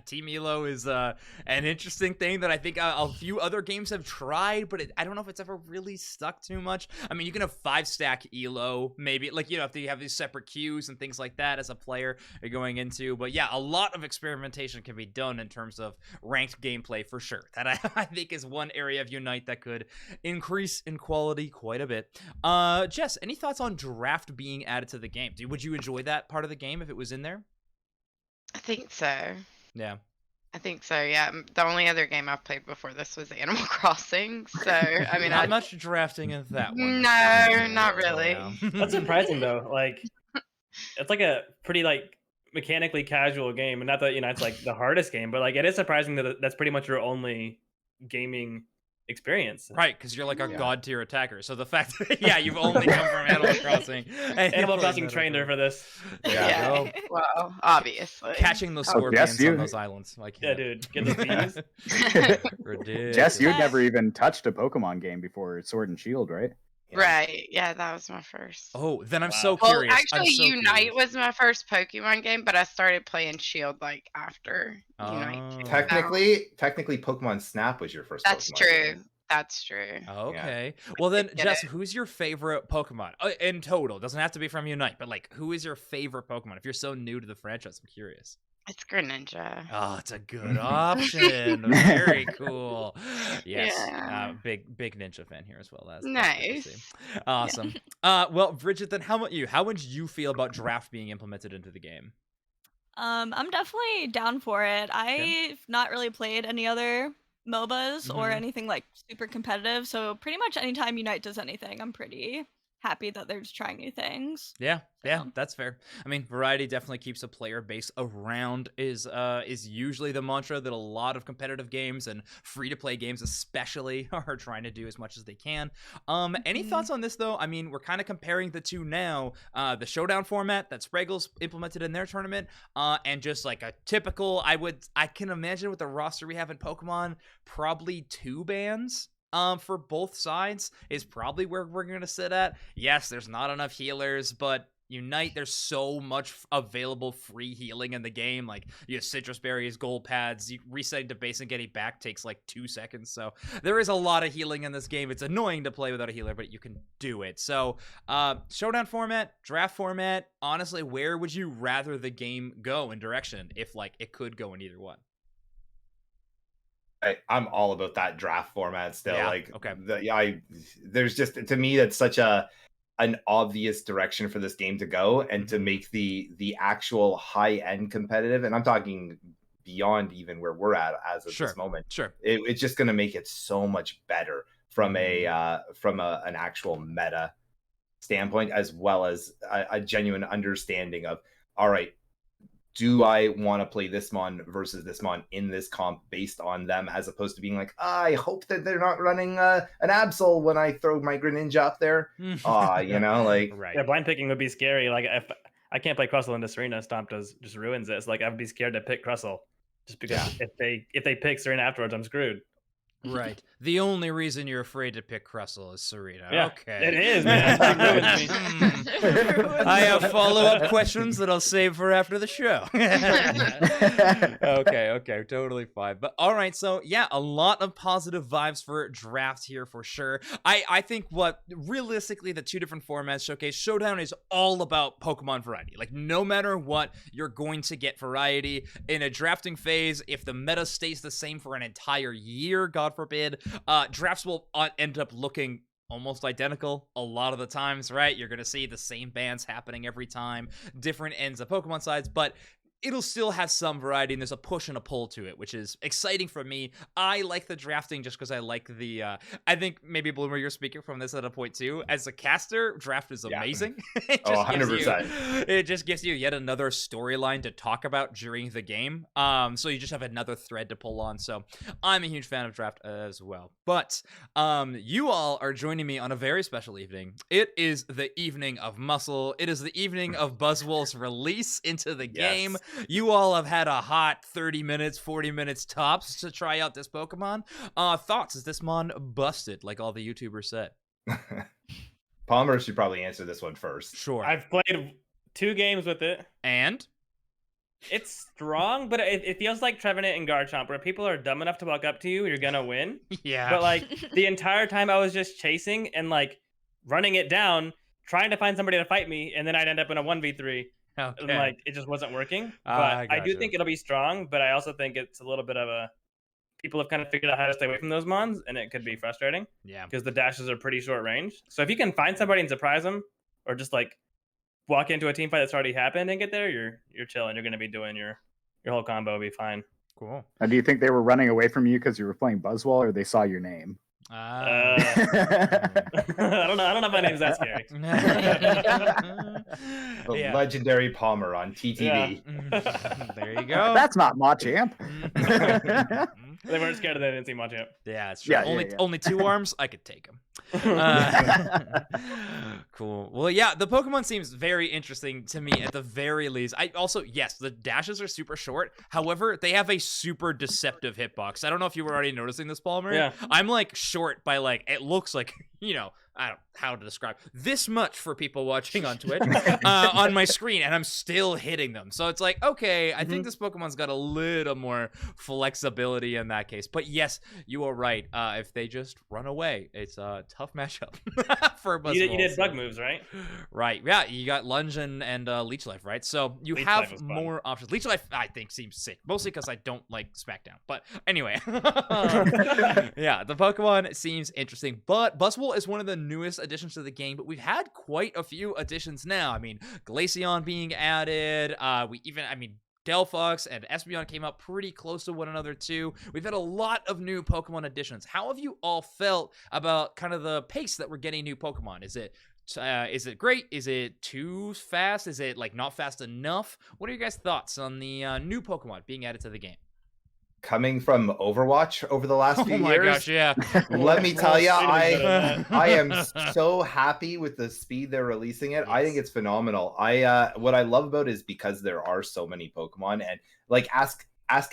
Speaker 1: Team Elo is an interesting thing that I think a few other games have tried, but I don't know if it's ever really stuck too much. I mean, you can have 5 stack Elo, maybe, like, if you have these separate queues and things like that as a player you're going into. But yeah, a lot of experimentation can be done in terms of ranked gameplay for sure. That I think is one area of Unite that could increase in quality quite a bit. Jess, any thoughts on draft being added to the game? Would you enjoy that part of the game if it was in there?
Speaker 5: I think so.
Speaker 1: Yeah.
Speaker 5: I think so, yeah. The only other game I've played before this was Animal Crossing, so, I mean,
Speaker 1: Not much drafting in that one.
Speaker 5: No, not really.
Speaker 6: That's surprising, though. Like, it's like a pretty, like, mechanically casual game, and not that, it's like the hardest game, but, like, it is surprising that that's pretty much your only gaming experience.
Speaker 1: Right, because you're like a god tier attacker. So the fact that, you've only come from Animal Crossing.
Speaker 6: Animal Crossing trained her for this.
Speaker 5: Yeah. Well, obviously.
Speaker 1: Catching those scorpions on those islands. Like,
Speaker 6: yeah, dude. Get those views.
Speaker 1: Ridiculous.
Speaker 2: Jess, you'd never even touched a Pokemon game before Sword and Shield, right?
Speaker 3: Yeah.
Speaker 5: Right. Yeah, that was my first.
Speaker 1: Oh, then I'm so
Speaker 5: Well,
Speaker 1: curious.
Speaker 5: actually, Unite was my first Pokemon game, but I started playing Shield like after Unite.
Speaker 3: Technically, Pokemon Snap was your first.
Speaker 5: That's
Speaker 3: Pokemon
Speaker 5: true.
Speaker 3: game.
Speaker 5: That's true.
Speaker 1: Okay. Well then,
Speaker 5: Get
Speaker 1: Jess,
Speaker 5: it.
Speaker 1: who's your favorite Pokemon? In total. Doesn't have to be from Unite, but like, who is your favorite Pokemon? If you're so new to the franchise, I'm curious.
Speaker 5: It's Greninja.
Speaker 1: Oh, it's a good option. Very cool. Yes.
Speaker 5: Yeah.
Speaker 1: Big Ninja fan here as well. That's
Speaker 5: Nice.
Speaker 1: good to see. Awesome. Well, Bridget, then how about you? How would you feel about draft being implemented into the game?
Speaker 4: I'm definitely down for it. I've not really played any other MOBAs or anything like super competitive, so pretty much anytime Unite does anything, I'm pretty happy that they're just trying new things.
Speaker 1: Yeah, that's fair. I mean, variety definitely keeps a player base around is usually the mantra that a lot of competitive games and free-to-play games especially are trying to do as much as they can. Any thoughts on this, though? I mean, we're kind of comparing the two now. The showdown format that Spraggle's implemented in their tournament, and just like a typical, I can imagine with the roster we have in Pokemon, probably 2 bans. For both sides is probably where we're going to sit at. Yes, there's not enough healers, but Unite, there's so much available free healing in the game. Like, you have citrus berries, gold pads, resetting to base and getting back takes like 2 seconds. So there is a lot of healing in this game. It's annoying to play without a healer, but you can do it. So showdown format, draft format, honestly, where would you rather the game go in direction if like it could go in either one?
Speaker 3: I'm all about that draft format still.
Speaker 1: Yeah,
Speaker 3: like,
Speaker 1: okay.
Speaker 3: There's just, to me, that's such an obvious direction for this game to go, and to make the actual high end competitive. And I'm talking beyond even where we're at as of this moment.
Speaker 1: Sure,
Speaker 3: it's just going to make it so much better from an actual meta standpoint, as well as a genuine understanding of, all right, do I want to play this mon versus this mon in this comp based on them, as opposed to being like, I hope that they're not running an Absol when I throw my Greninja up there. Like,
Speaker 1: right.
Speaker 6: Yeah, blind picking would be scary. Like, if I can't play Crustle into Serena, Stomp just ruins it. It's like, I'd be scared to pick Crustle just because if they pick Serena afterwards, I'm screwed.
Speaker 1: Right. The only reason you're afraid to pick Cressel is Serena.
Speaker 6: Yeah,
Speaker 1: Okay.
Speaker 6: it is, man.
Speaker 1: I have follow-up questions that I'll save for after the show. Okay, totally fine. But all right, so yeah, a lot of positive vibes for draft here for sure. I think what realistically the two different formats showcase, Showdown is all about Pokemon variety. Like no matter what, you're going to get variety in a drafting phase. If the meta stays the same for an entire year, God forbid, drafts will end up looking almost identical a lot of the times, right? You're going to see the same bands happening every time, different ends of Pokemon sides, but it'll still have some variety, and there's a push and a pull to it, which is exciting for me. I like the drafting just because I like the, I think maybe Bloomer, you're speaking from this at a point too. As a caster, draft is amazing. It just
Speaker 3: 100%.
Speaker 1: it just gives you yet another storyline to talk about during the game. So you just have another thread to pull on. So I'm a huge fan of draft as well. But you all are joining me on a very special evening. It is the evening of Muscle. It is the evening of Buzzwole's release into the game. You all have had a hot 30 minutes, 40 minutes tops to try out this Pokemon. Thoughts? Is this mon busted, like all the YouTubers said?
Speaker 3: Palmer should probably answer this one first.
Speaker 1: Sure.
Speaker 6: I've played 2 games with it.
Speaker 1: And?
Speaker 6: It's strong, but it feels like Trevenant and Garchomp, where people are dumb enough to walk up to you, you're gonna win.
Speaker 1: Yeah.
Speaker 6: But like the entire time I was just chasing and like running it down, trying to find somebody to fight me, and then I'd end up in a 1v3.
Speaker 1: Okay.
Speaker 6: And like it just wasn't working. But I do
Speaker 1: gotcha.
Speaker 6: think it'll be strong, but I also think it's a little bit of a people have kind of figured out how to stay away from those mons, and it could be frustrating.
Speaker 1: Yeah.
Speaker 6: Because the dashes are pretty short range. So if you can find somebody and surprise them, or just like walk into a team fight that's already happened and get there, you're chilling. You're gonna be doing your whole combo will be fine.
Speaker 1: Cool.
Speaker 2: Now, do you think they were running away from you because you were playing Buzzwole, or they saw your name?
Speaker 6: I don't know. I don't know if my name's that scary.
Speaker 3: The legendary Palmer on TTV.
Speaker 1: Yeah. There you go.
Speaker 2: That's not Machamp.
Speaker 6: They weren't scared of that. They didn't see Machamp.
Speaker 1: Yeah, it's true.
Speaker 2: Yeah,
Speaker 1: only 2 arms. I could take him. Cool. Well, yeah, the Pokemon seems very interesting to me at the very least. I also, yes, the dashes are super short. However, they have a super deceptive hitbox. I don't know if you were already noticing this, Palmer.
Speaker 6: Yeah.
Speaker 1: I'm like short by like, it looks like, you know, I don't know how to describe this much for people watching on Twitch on my screen, and I'm still hitting them. So it's like, okay, I think this Pokemon's got a little more flexibility in that case. But yes, you are right. If they just run away, it's a tough matchup for Buzzwole.
Speaker 6: You did bug moves, right?
Speaker 1: Right. Yeah, you got Lunge and Leech Life, right? So you
Speaker 6: Leech
Speaker 1: have
Speaker 6: Life was fun.
Speaker 1: more options. Leech Life, I think, seems sick, mostly because I don't like SmackDown. But anyway, yeah, the Pokemon seems interesting. But Buzzwole is one of the newest additions to the game, but we've had quite a few additions now. I mean, Glaceon being added. Delphox and Espeon came out pretty close to one another too. We've had a lot of new Pokemon additions. How have you all felt about kind of the pace that we're getting new Pokemon? Is it great? Is it too fast? Is it like not fast enough? What are your guys' thoughts on the new Pokemon being added to the game?
Speaker 3: Coming from Overwatch over the last few years,
Speaker 1: Gosh, yeah.
Speaker 3: Let me tell you, I am so happy with the speed they're releasing it. Yes. I think it's phenomenal. What I love about it is because there are so many Pokemon, and like ask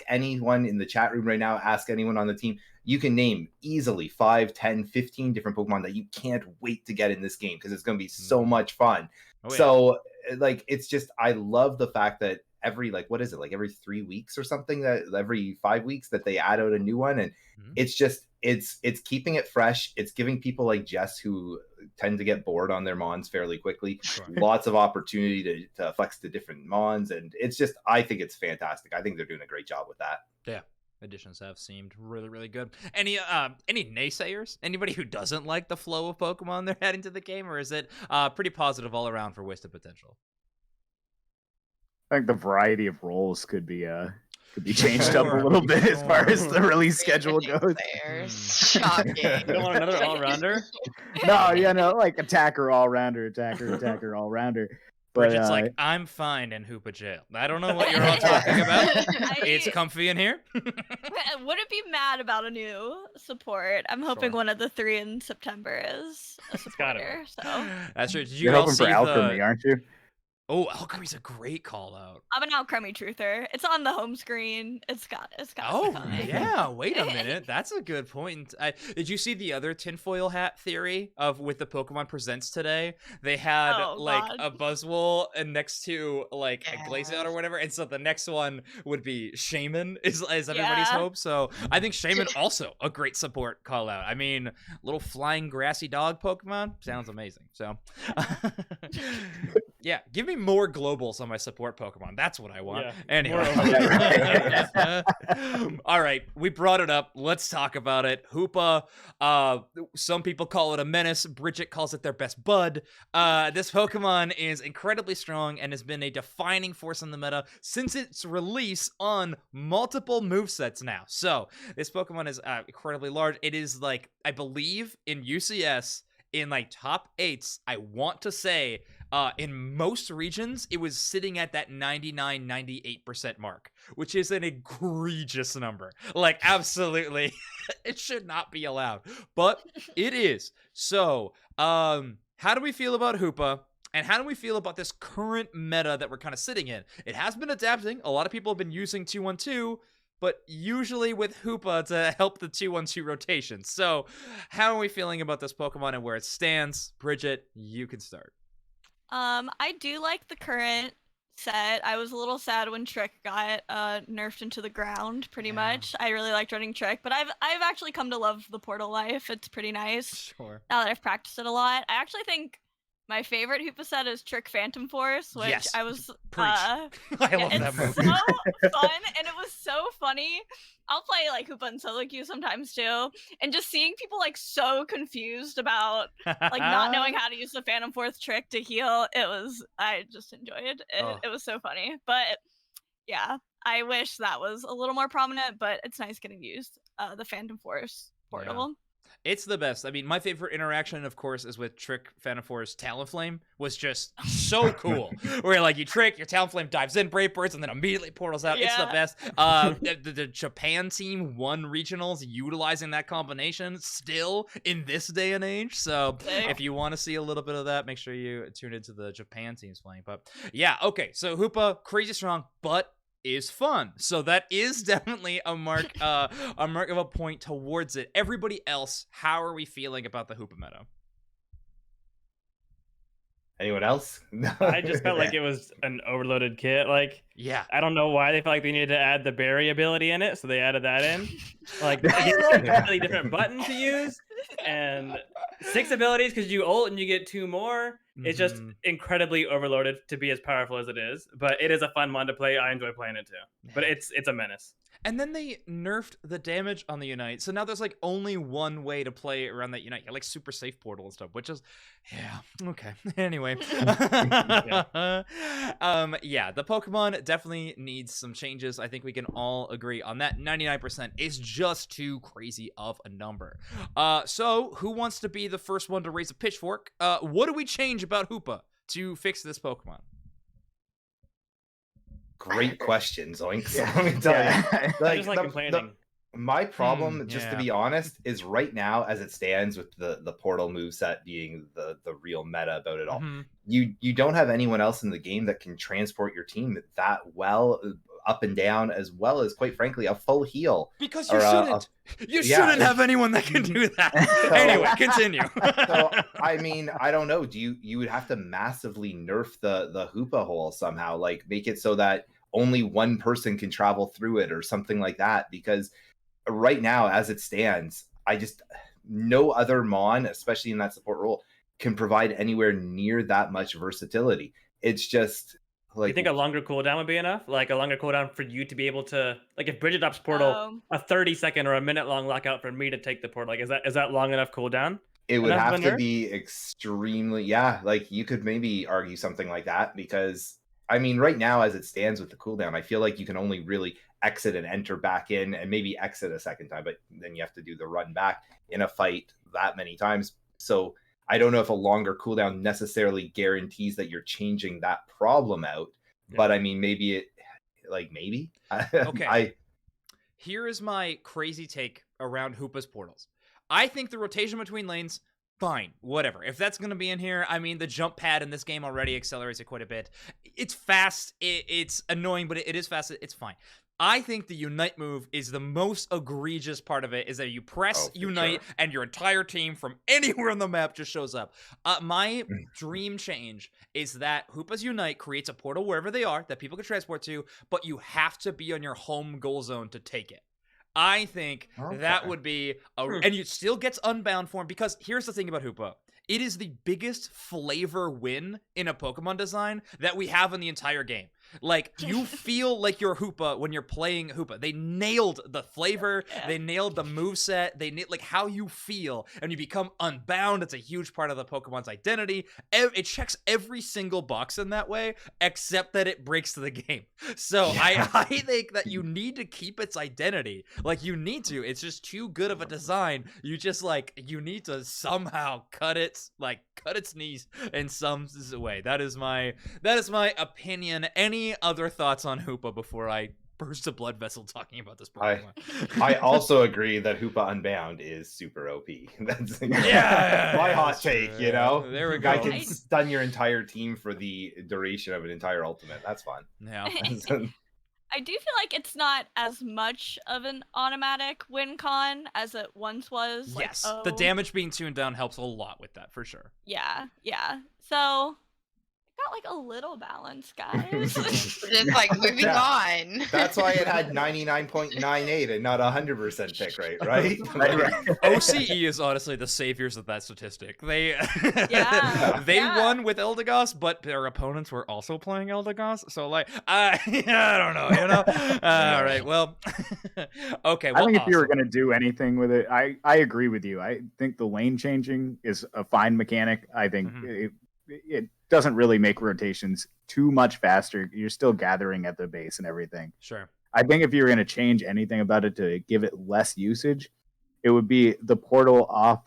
Speaker 3: anyone in the chat room right now, ask anyone on the team, you can name easily 5, 10, 15 different Pokemon that you can't wait to get in this game because it's going to be so much fun. Oh, yeah. So like, it's just, I love the fact that every, like, what is it, like every 3 weeks or something, that every 5 weeks that they add out a new one, and it's just it's keeping it fresh. It's giving people like Jess, who tend to get bored on their mons fairly quickly, lots of opportunity to flex to different mons, and it's just, I think it's fantastic. I think they're doing a great job with that.
Speaker 1: Yeah, additions have seemed really, really good. Any naysayers? Anybody who doesn't like the flow of Pokemon they're adding to the game, or is it pretty positive all around for wasted potential?
Speaker 2: I think the variety of roles could be changed up a little bit as far as the release schedule goes.
Speaker 5: Shocking.
Speaker 6: You don't want another all-rounder?
Speaker 2: No, like attacker, all-rounder, attacker, all-rounder. But
Speaker 1: Bridget's like, I'm fine in Hoopa Jail. I don't know what you're all talking about. It's comfy in here.
Speaker 4: Wouldn't be mad about a new support. I'm hoping one of the 3 in September is a supporter. So
Speaker 1: that's true. Did you
Speaker 2: You're
Speaker 1: all
Speaker 2: hoping
Speaker 1: see
Speaker 2: for Alchemy, aren't you?
Speaker 1: Oh, Alchemy's a great call out.
Speaker 4: I'm an Alchemy truther. It's on the home screen. It's got
Speaker 1: Oh,
Speaker 4: coming.
Speaker 1: yeah. Wait a minute. That's a good point. Did you see the other tinfoil hat theory of with the Pokemon Presents today? They had
Speaker 4: God.
Speaker 1: a Buzzwole and next to like a Glaceout
Speaker 5: Yes.
Speaker 1: or whatever, and so the next one would be Shaman is everybody's hope. So I think Shaman also a great support call out. I mean, little flying grassy dog Pokemon sounds amazing. So yeah, give me more globals on my support Pokemon. That's what I want.
Speaker 6: Yeah,
Speaker 1: anyway. All right, we brought it up. Let's talk about it. Hoopa, some people call it a menace. Bridget calls it their best bud. This Pokemon is incredibly strong and has been a defining force in the meta since its release on multiple movesets now. So this Pokemon is incredibly large. It is like, I believe in UCS, in like top 8s, I want to say in most regions, it was sitting at that 99-98% mark, which is an egregious number. Like, absolutely, it should not be allowed, but it is. So, how do we feel about Hoopa? And how do we feel about this current meta that we're kind of sitting in? It has been adapting. A lot of people have been using 2-1-2, but usually with Hoopa to help the 2-1-2 rotation. So, how are we feeling about this Pokemon and where it stands? Bridget, you can start.
Speaker 4: I do like the current set. I was a little sad when Trick got nerfed into the ground, pretty much. I really liked running Trick, but I've actually come to love the Portal Life. It's pretty nice.
Speaker 1: Sure.
Speaker 4: Now that I've practiced it a lot. I actually think my favorite Hoopa set is Trick Phantom Force, which
Speaker 1: yes.
Speaker 4: I was
Speaker 1: I love that move.
Speaker 4: It's so fun, and it was so funny. I'll play like Hoopa and solo queue sometimes too, and just seeing people like so confused about like not knowing how to use the Phantom Force trick to heal. I just enjoyed it. It was so funny. But yeah, I wish that was a little more prominent, but it's nice getting used. The Phantom Force portal.
Speaker 1: Yeah. It's the best. I mean, my favorite interaction, of course, is with Trick Phantom Force Talonflame. Was just so cool. Where like you trick, your Talonflame dives in, Brave Birds, and then immediately portals out. Yeah. It's the best. The Japan team won regionals utilizing that combination still in this day and age. So if you want to see a little bit of that, make sure you tune into the Japan teams playing. But yeah, okay. So Hoopa, crazy strong, but is fun. So that is definitely a mark of a point towards it. Everybody else, how are we feeling about the Hoopa meta?
Speaker 3: Anyone else?
Speaker 6: I just felt like it was an overloaded kit. Like,
Speaker 1: yeah,
Speaker 6: I don't know why they felt like they needed to add the berry ability in it, so they added that in. Like, it's a really different button to use, and 6 abilities because you ult and you get 2 more. It's just incredibly overloaded to be as powerful as it is, but it is a fun one to play. I enjoy playing it too, but it's a menace.
Speaker 1: And then they nerfed the damage on the Unite, so now there's like only one way to play around that Unite. Like super safe portal and stuff, which is, yeah, okay. Anyway, yeah, the Pokemon definitely needs some changes. I think we can all agree on that. 99% is just too crazy of a number. So who wants to be the first one to raise a pitchfork? What do we change about Hoopa to fix this Pokemon?
Speaker 3: Great question, Zoinks. Let me tell you.
Speaker 6: Like, just like complaining.
Speaker 3: My problem, just to be honest, is right now as it stands with the portal moveset being the real meta about it all. You don't have anyone else in the game that can transport your team that well up and down, as well as, quite frankly, a full heal.
Speaker 1: Because you shouldn't. You shouldn't have anyone that can do that. So, anyway, continue.
Speaker 3: So, I mean, I don't know. You would have to massively nerf the Hoopa hole somehow, like make it so that only one person can travel through it or something like that. Because right now, as it stands, no other Mon, especially in that support role, can provide anywhere near that much versatility. It's just like,
Speaker 6: you think a longer cooldown would be enough? Like a longer cooldown for you to be able to, like, if Bridget ups portal, a 30-second or a minute-long lockout for me to take the portal. Like, is that long enough cooldown?
Speaker 3: It would have to be extremely, like you could maybe argue something like that, because I mean, right now as it stands with the cooldown, I feel like you can only really exit and enter back in, and maybe exit a second time, but then you have to do the run back in a fight that many times. So I don't know if a longer cooldown necessarily guarantees that you're changing that problem out, but I mean, maybe.
Speaker 1: Okay. Here is my crazy take around Hoopa's portals. I think the rotation between lanes fine, whatever. If that's going to be in here, I mean, the jump pad in this game already accelerates it quite a bit. It's fast. It's annoying, but it is fast. It's fine. I think the Unite move is the most egregious part of it, is that you press Unite and your entire team from anywhere on the map just shows up. My dream change is that Hoopa's Unite creates a portal wherever they are that people can transport to, but you have to be on your home goal zone to take it. I think that would be and it still gets unbound form, because here's the thing about Hoopa. It is the biggest flavor win in a Pokemon design that we have in the entire game. Like, you feel like you're Hoopa when you're playing Hoopa. They nailed the flavor. They nailed the moveset. They nailed, like, how you feel. And you become unbound. It's a huge part of the Pokemon's identity. It checks every single box in that way, except that it breaks the game. So I think that you need to keep its identity. Like, you need to. It's just too good of a design. You just, like, you need to somehow cut its knees in some way. That is my opinion. Any other thoughts on Hoopa before I burst a blood vessel talking about this Pokemon?
Speaker 3: I also agree that Hoopa Unbound is super OP. That's my hot take, you know?
Speaker 1: There we
Speaker 3: go.
Speaker 1: go.
Speaker 3: I can stun your entire team for the duration of an entire ultimate. That's fun.
Speaker 1: Yeah.
Speaker 4: I do feel like it's not as much of an automatic win con as it once was.
Speaker 1: Yes,
Speaker 4: like,
Speaker 1: the damage being tuned down helps a lot with that, for sure.
Speaker 4: Yeah. So, got like a little balance, guys.
Speaker 5: Just like moving on.
Speaker 3: That's why it had 99.98 and not 100% pick rate, right?
Speaker 1: OCE is honestly the saviors of that statistic. They won with Eldegoss, but their opponents were also playing Eldegoss. So, like, I don't know, you know? All right, well, okay. Well,
Speaker 2: I think if you were going to do anything with it, I agree with you. I think the lane changing is a fine mechanic. I think it doesn't really make rotations too much faster. You're still gathering at the base and everything.
Speaker 1: Sure.
Speaker 2: I think if you were going to change anything about it to give it less usage, it would be the portal off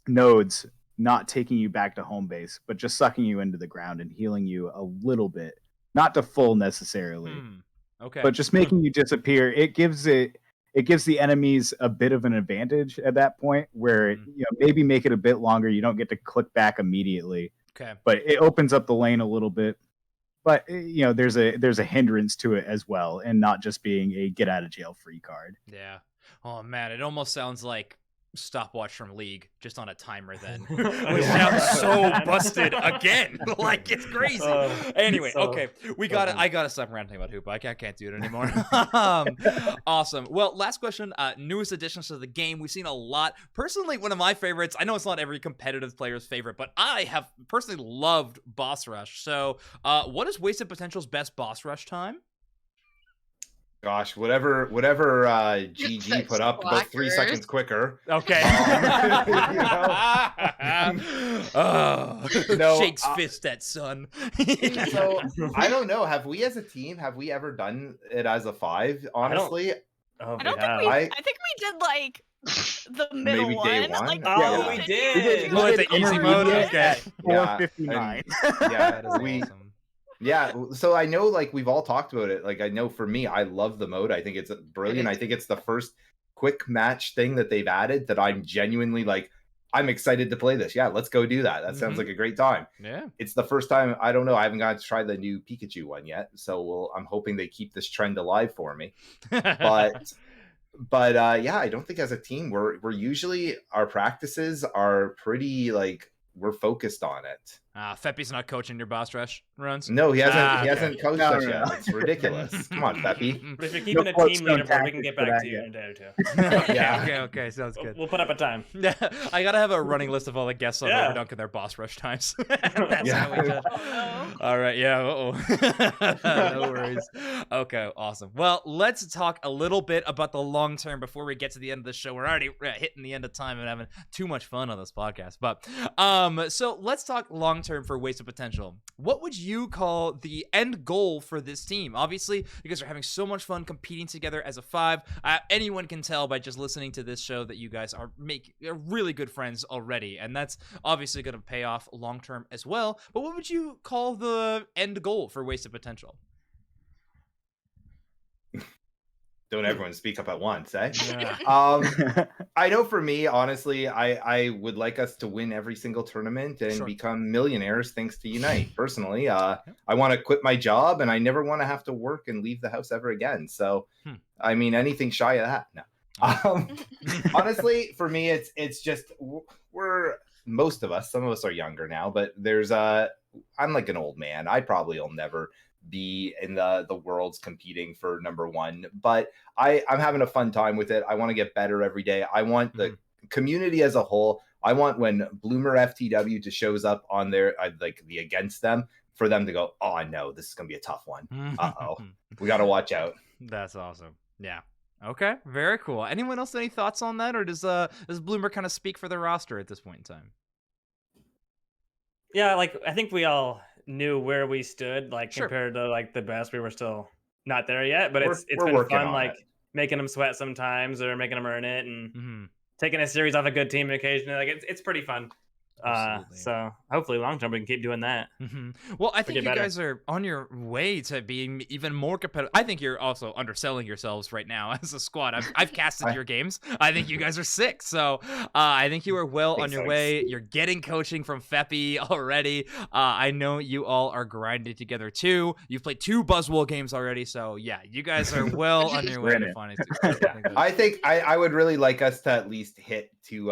Speaker 2: nodes not taking you back to home base, but just sucking you into the ground and healing you a little bit. Not to full necessarily.
Speaker 1: Okay.
Speaker 2: But just making you disappear. It gives the enemies a bit of an advantage at that point, where maybe make it a bit longer. You don't get to click back immediately.
Speaker 1: Okay.
Speaker 2: But it opens up the lane a little bit. But there's a hindrance to it as well, and not just being a get out of jail free card.
Speaker 1: Yeah. Oh man, it almost sounds like Stopwatch from League, just on a timer then. Which sounds so busted again. Like, it's crazy. Anyway, okay. I gotta stop ranting about Hoopa. I can't do it anymore. Awesome. Well, last question. Newest additions to the game. We've seen a lot. Personally, one of my favorites, I know it's not every competitive player's favorite, but I have personally loved Boss Rush. So what is Wasted Potential's best Boss Rush time?
Speaker 3: Gosh, whatever GG put up about 3 seconds quicker.
Speaker 1: Okay. Shakes fist at son.
Speaker 3: So I don't know. Have we as a team, ever done it as a 5? Honestly,
Speaker 4: I think we did like the middle
Speaker 3: maybe
Speaker 4: one.
Speaker 3: day one.
Speaker 4: Like,
Speaker 6: we did.
Speaker 1: Well, it's the easy mode. Okay.
Speaker 2: 459.
Speaker 1: That is awesome.
Speaker 3: Yeah, so I know, like, we've all talked about it. Like, I know for me, I love the mode. I think it's brilliant. I think it's the first quick match thing that they've added that I'm genuinely like, I'm excited to play this. Yeah, let's go do that. That sounds like a great time.
Speaker 1: Yeah.
Speaker 3: It's the first time, I don't know, I haven't got to try the new Pikachu one yet. So I'm hoping they keep this trend alive for me. But yeah, I don't think as a team, we're usually, our practices are pretty, like, we're focused on it.
Speaker 1: Feppy's not coaching your Boss Rush runs?
Speaker 3: No, he hasn't. He
Speaker 1: okay.
Speaker 3: hasn't coached us yet. It's ridiculous. Come on, Feppy.
Speaker 6: But if you're keeping a team leaderboard, we can get back to you in a day or two.
Speaker 3: Yeah.
Speaker 1: Okay, sounds good.
Speaker 6: We'll put up a time.
Speaker 1: I gotta have a running list of all the guests on Overdunk and their Boss Rush times. That's how we judge. All right, no worries. Okay, awesome. Well, let's talk a little bit about the long term before we get to the end of the show. We're already hitting the end of time and having too much fun on this podcast. But so let's talk long term for Wasted Potential. What would you call the end goal for this team? Obviously, you guys are having so much fun competing together as a 5. Anyone can tell by just listening to this show that you guys are really good friends already, and that's obviously going to pay off long term as well. But what would you call the end goal for Wasted Potential?
Speaker 3: don't everyone speak up at once, eh?
Speaker 1: Yeah.
Speaker 3: I know for me, honestly, I would like us to win every single tournament and become millionaires thanks to Unite. Personally, I want to quit my job and I never want to have to work and leave the house ever again. So, I mean, anything shy of that, no. Honestly, for me, it's just we're most of us. Some of us are younger now, but I'm like an old man. I probably will never be in the worlds competing for number one, but I'm having a fun time with it. I want to get better every day. I want the community as a whole. I want when Bloomer FTW just shows up on their like the against them, for them to go, oh no, this is gonna be a tough one. We got to watch out.
Speaker 1: That's awesome. Yeah. Okay. Very cool. Anyone else any thoughts on that, or does Bloomer kind of speak for the roster at this point in time?
Speaker 6: Yeah, like I think we all knew where we stood, like compared to like the best. We were still not there yet, but it's been fun, like making them sweat sometimes or making them earn it, and taking a series off a good team occasionally. Like it's pretty fun. So hopefully long term we can keep doing that.
Speaker 1: Well, I think you guys are on your way to being even more competitive. I think you're also underselling yourselves right now as a squad. I've casted your games. I think you guys are sick. So I think you are well on your way. You're getting coaching from Feppy already. I know you all are grinding together too. You've played 2 Buzzwole games already. So yeah, you guys are well on your way to finding
Speaker 3: I think I would really like us to at least hit to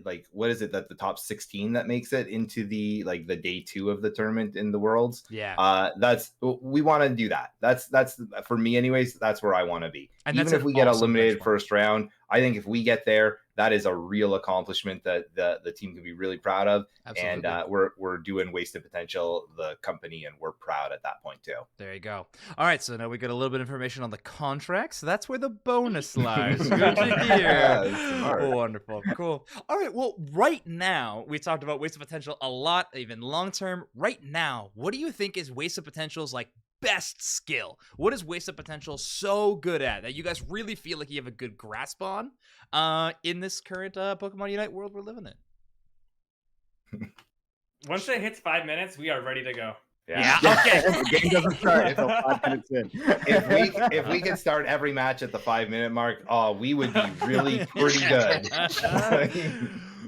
Speaker 3: like, what is it, that the top 16 that makes it into the like the day 2 of the tournament in the worlds. We want to do that. That's for me anyways. That's where I want to be. And even if we get eliminated first round, I think if we get there, that is a real accomplishment that the team can be really proud of. Absolutely. And we're doing Wasted Potential, the company, and we're proud at that point too.
Speaker 1: There you go. All right, so now we got a little bit of information on the contracts. That's where the bonus lies. Good to hear. Wonderful. Cool. All right, well, right now, we talked about Wasted Potential a lot, even long-term. Right now, what do you think is Wasted Potential's like best skill? What is Wasted Potential so good at that you guys really feel like you have a good grasp on in this current Pokemon Unite world we're living in?
Speaker 6: Once it hits 5 minutes, we are ready to go.
Speaker 1: Yeah. Okay.
Speaker 2: The game doesn't start until 5 minutes in.
Speaker 3: If we could start every match at the 5-minute mark, we would be really pretty good.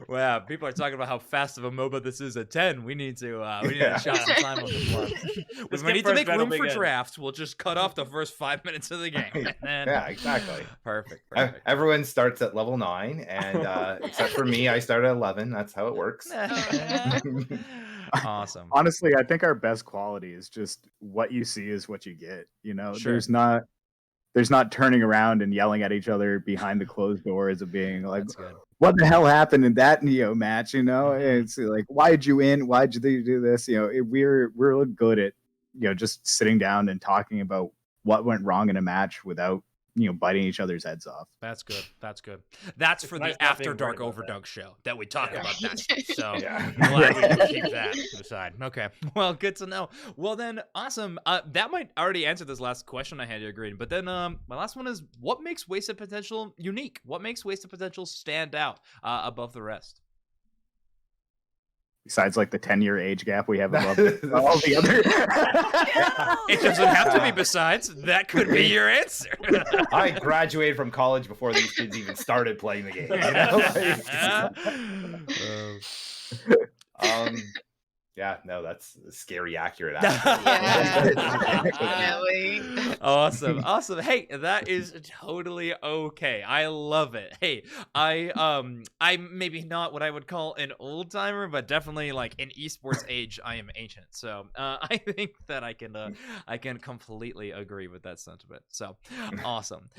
Speaker 1: Wow, people are talking about how fast of a MOBA this is at 10. We need to shot some time on the clock. We need to make room for drafts. We'll just cut off the first 5 minutes of the game.
Speaker 3: Yeah, exactly.
Speaker 1: Perfect.
Speaker 3: Everyone starts at level 9, and except for me, I start at 11. That's how it works.
Speaker 1: Awesome.
Speaker 2: Honestly, I think our best quality is just what you see is what you get. You know, there's not turning around and yelling at each other behind the closed doors of being like, what the hell happened in that Neo match? You know, it's like, why'd you do this? You know, we're good at, you know, just sitting down and talking about what went wrong in a match without, you know, biting each other's heads off.
Speaker 1: That's good. That's for the After Dark Overdunk show that we talk about that. So glad we can keep that aside. Okay. Well, good to know. Well then, awesome. That might already answer this last question I had you agreeing. But then my last one is, what makes Wasted Potential unique? What makes Wasted Potential stand out above the rest?
Speaker 2: Besides, like the 10-year age gap we have above all the other.
Speaker 1: It doesn't have to be besides. That could be your answer.
Speaker 3: I graduated from college before these kids even started playing the game. You know? Yeah, no, that's scary accurate.
Speaker 1: Awesome. Hey, that is totally okay. I love it. Hey, I'm maybe not what I would call an old timer, but definitely like in esports age, I am ancient. So I think that I can completely agree with that sentiment. So awesome.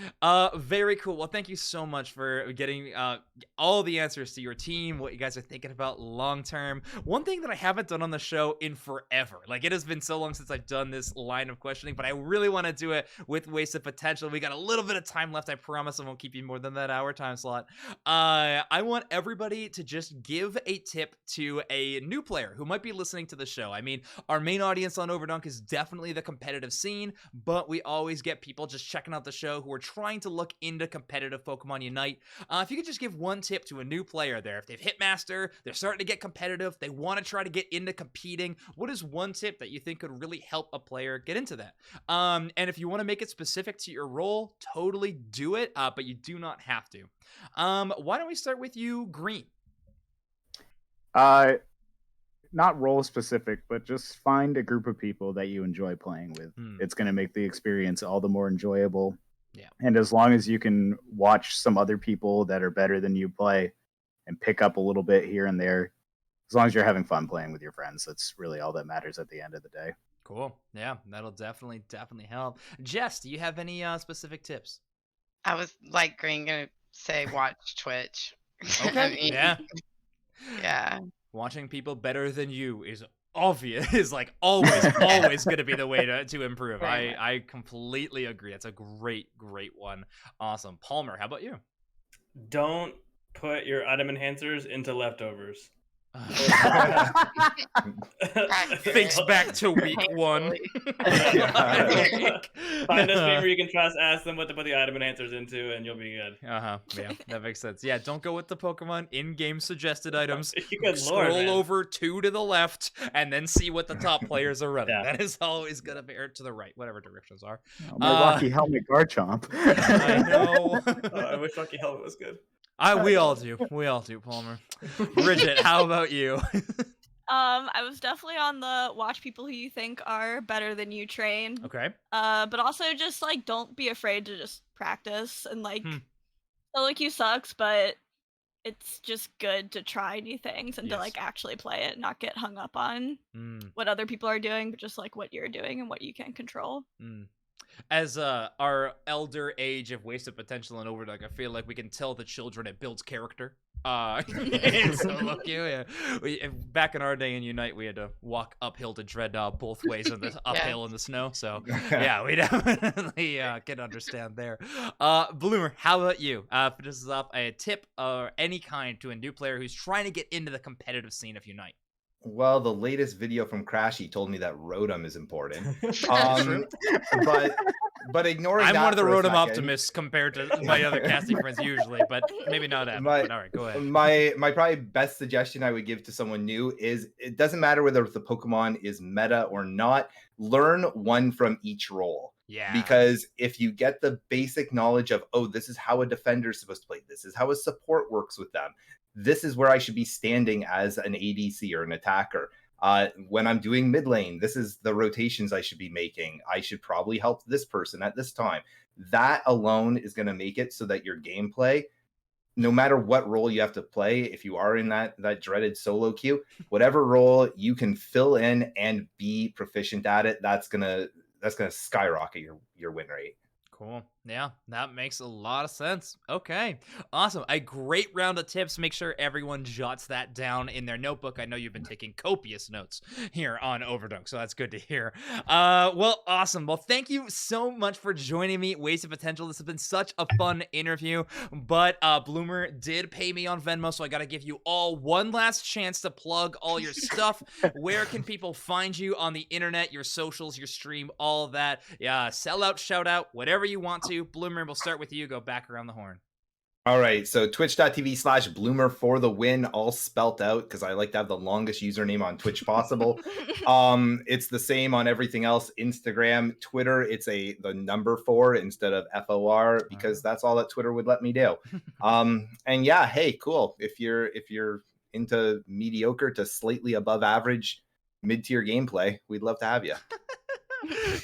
Speaker 1: Very cool. Well, thank you so much for getting all the answers to your team, what you guys are thinking about long term. One thing that I haven't done on the show in forever, like it has been so long since I've done this line of questioning, but I really want to do it with Wasted Potential. We got a little bit of time left. I promise I won't keep you more than that hour time slot. I want everybody to just give a tip to a new player who might be listening to the show. I mean, our main audience on Overdunk is definitely the competitive scene, but we always get people just checking out the show who are trying to look into competitive Pokemon Unite. If you could just give one tip to a new player there, if they've hit Master, they're starting to get competitive, they want to try to get into competing, what is one tip that you think could really help a player get into that? And if you want to make it specific to your role, totally do it, but you do not have to. Why don't we start with you, Green?
Speaker 2: Not role specific, but just find a group of people that you enjoy playing with. It's going to make the experience all the more enjoyable.
Speaker 1: Yeah.
Speaker 2: And as long as you can watch some other people that are better than you play and pick up a little bit here and there, as long as you're having fun playing with your friends, that's really all that matters at the end of the day.
Speaker 1: Cool. Yeah, that'll definitely help. Jess, do you have any specific tips?
Speaker 5: I was like Green gonna say watch Twitch.
Speaker 1: Okay.
Speaker 5: I mean,
Speaker 1: Yeah.
Speaker 5: Yeah.
Speaker 1: Watching people better than you is obvious, is like always going to be the way to improve. I completely agree. That's a great one. Awesome. Palmer, how about you?
Speaker 6: Don't put your item enhancers into leftovers.
Speaker 1: Thinks back to week 1.
Speaker 6: Find a streamer you can trust, ask them what to put the item enhancers into, and you'll be good.
Speaker 1: Yeah, that makes sense. Yeah, don't go with the Pokemon in-game suggested items.
Speaker 6: Scroll
Speaker 1: over 2 to the left and then see what the top players are running.
Speaker 6: Yeah.
Speaker 1: That is always gonna be, or to the right, whatever directions are.
Speaker 2: My Rocky Helmet Garchomp.
Speaker 1: I know.
Speaker 6: I wish Rocky Helmet was good.
Speaker 1: We all do, Palmer. Bridget, how about you?
Speaker 4: I was definitely on the watch people who you think are better than you train.
Speaker 1: Okay.
Speaker 4: But also just like don't be afraid to just practice and like solo queue sucks, but it's just good to try new things and to like actually play it, not get hung up on what other people are doing, but just like what you're doing and what you can control.
Speaker 1: As our elder age of wasted potential and Overdunk, I feel like we can tell the children it builds character. In solo queue, back in our day in Unite, we had to walk uphill to Dreadnought both ways in the uphill in the snow. So yeah, we definitely can understand there. Bloomer, how about you? This is up a tip or any kind to a new player who's trying to get into the competitive scene of Unite.
Speaker 3: Well, the latest video from Crashy told me that Rotom is important. But ignoring
Speaker 1: I'm
Speaker 3: that
Speaker 1: one of the
Speaker 3: for a
Speaker 1: Rotom
Speaker 3: second,
Speaker 1: optimists compared to my other casting friends usually, but maybe not that. But all right, go ahead.
Speaker 3: My probably best suggestion I would give to someone new is it doesn't matter whether the Pokemon is meta or not. Learn one from each role.
Speaker 1: Yeah.
Speaker 3: Because if you get the basic knowledge of, oh, this is how a defender is supposed to play, this is how a support works with them, this is where I should be standing as an ADC or an attacker. When I'm doing mid lane, this is the rotations I should be making. I should probably help this person at this time. That alone is going to make it so that your gameplay, no matter what role you have to play, if you are in that dreaded solo queue, whatever role you can fill in and be proficient at it, that's gonna skyrocket your win rate.
Speaker 1: Cool. Yeah, that makes a lot of sense. Okay, awesome. A great round of tips. Make sure everyone jots that down in their notebook. I know you've been taking copious notes here on Overdunk, so that's good to hear. Well, awesome. Well, thank you so much for joining me. Wasted Potential. This has been such a fun interview, but Bloomer did pay me on Venmo, so I got to give you all one last chance to plug all your stuff. Where can people find you on the internet, your socials, your stream, all of that? Yeah, sell out, shout out, whatever you want to. Bloomer, we'll start with you. Go back around the horn.
Speaker 3: All right, so twitch.tv/Bloomer for the win, all spelt out because I like to have the longest username on Twitch possible. It's the same on everything else. Instagram, Twitter, it's the number 4 instead of FOR because that's all that Twitter would let me do. And yeah, hey, cool. If you're into mediocre to slightly above average mid-tier gameplay, we'd love to have you.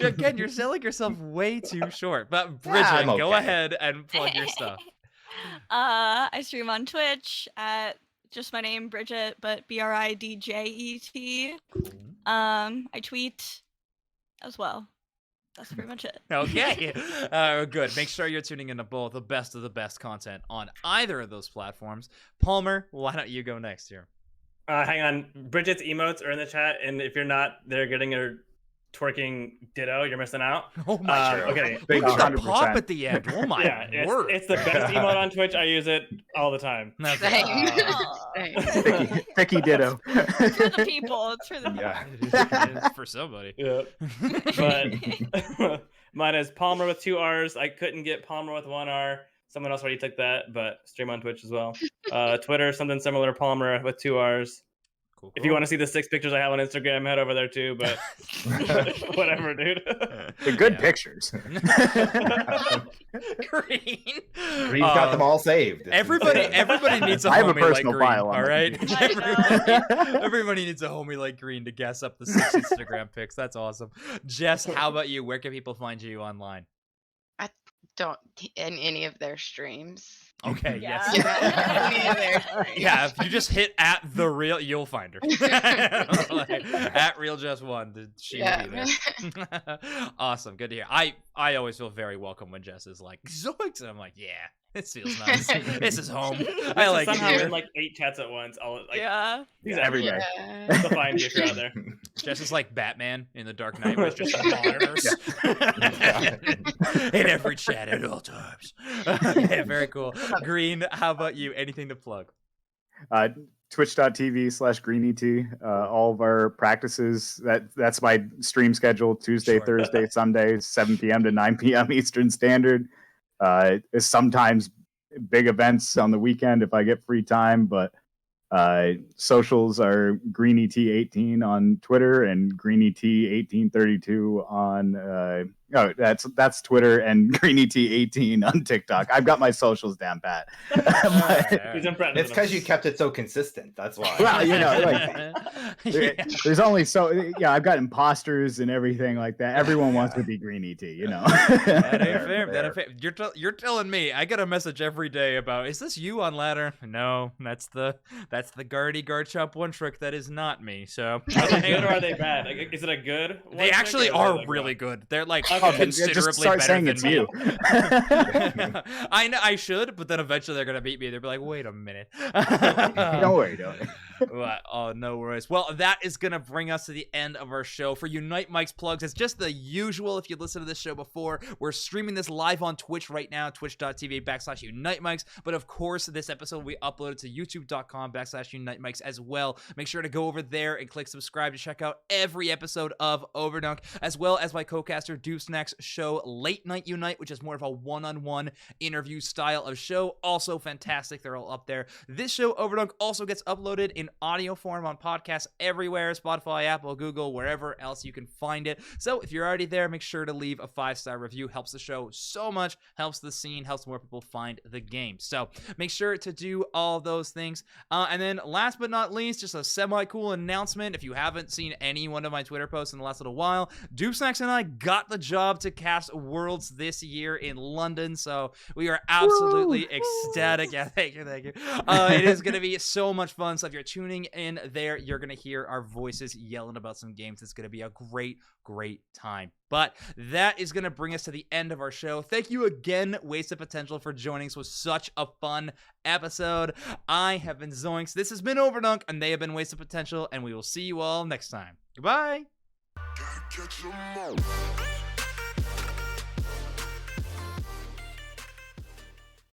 Speaker 1: Again, you're selling yourself way too short. But Bridget, go ahead and plug your stuff.
Speaker 4: I stream on Twitch at just my name, Bridget, but BRIDJET. I tweet as well. That's pretty much it.
Speaker 1: Okay. Good. Make sure you're tuning into both the best of the best content on either of those platforms. Palmer, why don't you go next here?
Speaker 6: Hang on. Bridget's emotes are in the chat, and if you're not, they're getting her twerking ditto. You're missing out.
Speaker 1: Oh my god.
Speaker 6: Okay.
Speaker 1: Big pop at the end. Oh my word.
Speaker 6: It's the best emote on Twitch. I use it all the time.
Speaker 2: Thicky ditto.
Speaker 4: It's for the people. It's for the people.
Speaker 3: Yeah.
Speaker 1: It is for somebody.
Speaker 6: Yeah. But mine is Palmer with 2 R's. I couldn't get Palmer with 1 R. Someone else already took that, but stream on Twitch as well. Twitter, something similar, Palmer with 2 R's.
Speaker 1: cool.
Speaker 6: If you want to see the 6 pictures I have on Instagram, head over there too. But whatever, dude.
Speaker 2: They're good pictures.
Speaker 1: Green.
Speaker 3: Green's got them all saved.
Speaker 1: Everybody needs a
Speaker 2: I have a
Speaker 1: homie like
Speaker 2: personal
Speaker 1: Green.
Speaker 2: file on
Speaker 1: All
Speaker 2: my
Speaker 1: right.
Speaker 2: computer.
Speaker 1: Everybody needs a homie like Green to guess up the 6 Instagram pics. That's awesome. Jess, how about you? Where can people find you online?
Speaker 5: I don't in any of their streams.
Speaker 1: Okay.
Speaker 4: Yeah.
Speaker 1: Yes. Yeah. If you just hit at the real, you'll find her. Like, at real just one. She will be there. Awesome. Good to hear. I always feel very welcome when Jess is like Zoinks, and I'm like, yeah. This feels nice. This is home. I like
Speaker 6: somehow
Speaker 1: it.
Speaker 6: in like 8 chats at once.
Speaker 4: Yeah.
Speaker 6: He's
Speaker 2: Every day.
Speaker 6: They'll find you if you're out there.
Speaker 1: Jess is like Batman in the Dark Knight, where it's just monitors in every chat at all times. Yeah, very cool. Green, how about you? Anything to plug?
Speaker 2: Twitch.tv/GreenET. All of our practices, that's my stream schedule, Tuesday,
Speaker 1: Sure.
Speaker 2: Thursday, Sundays, 7 p.m. to 9 p.m. Eastern Standard. Sometimes big events on the weekend if I get free time, but socials are GreenET18 on Twitter and GreenET1832 on that's Twitter, and GreenET18 on TikTok. I've got my socials down pat.
Speaker 6: He's impressed.
Speaker 3: It's because you kept it so consistent. That's why.
Speaker 2: Well, there's only I've got imposters and everything like that. Everyone wants to be GreenET,
Speaker 1: That ain't fair. That ain't fair. You're telling me I get a message every day about, is this you on ladder? No, that's the Guardy Garchomp one trick. That is not me. So
Speaker 6: Are they good or are they bad? Like, is it a good one
Speaker 1: they
Speaker 6: trick,
Speaker 1: actually
Speaker 6: or is it,
Speaker 1: are
Speaker 6: like,
Speaker 1: really good. They're like
Speaker 2: Just
Speaker 1: considerably
Speaker 2: start
Speaker 1: better
Speaker 2: saying
Speaker 1: than
Speaker 2: it's
Speaker 1: me.
Speaker 2: you.
Speaker 1: I know I should, but then eventually they're gonna beat me. They'll be like, wait a minute.
Speaker 2: Don't worry.
Speaker 1: Oh, no worries. Well, that is going to bring us to the end of our show. For Unite Mike's plugs, it's just the usual. If you listened to this show before, we're streaming this live on Twitch right now, twitch.tv/Unite Mikes. But of course, this episode will be uploaded to youtube.com/Unite Mikes as well. Make sure to go over there and click subscribe to check out every episode of Overdunk, as well as my co-caster Deuce show Late Night Unite, which is more of a one-on-one interview style of show. Also fantastic. They're all up there. This show, Overdunk, also gets uploaded in audio form on podcasts everywhere, Spotify, Apple, Google, wherever else you can find it. So if you're already there, make sure to leave a 5-star review. Helps the show so much, helps the scene, helps more people find the game. So make sure to do all those things. And then last but not least, just a semi-cool announcement. If you haven't seen any one of my Twitter posts in the last little while, Doopsnacks and I got the job to cast Worlds this year in London. So we are absolutely ecstatic. Yeah, thank you. It is going to be so much fun. So if you're tuning in there, you're going to hear our voices yelling about some games. It's going to be a great time. But that is going to bring us to the end of our show. Thank you again, Wasted Potential, for joining us with such a fun episode. I have been Zoinks. This has been Overdunk, and they have been Wasted Potential, and we will see you all next time. Goodbye.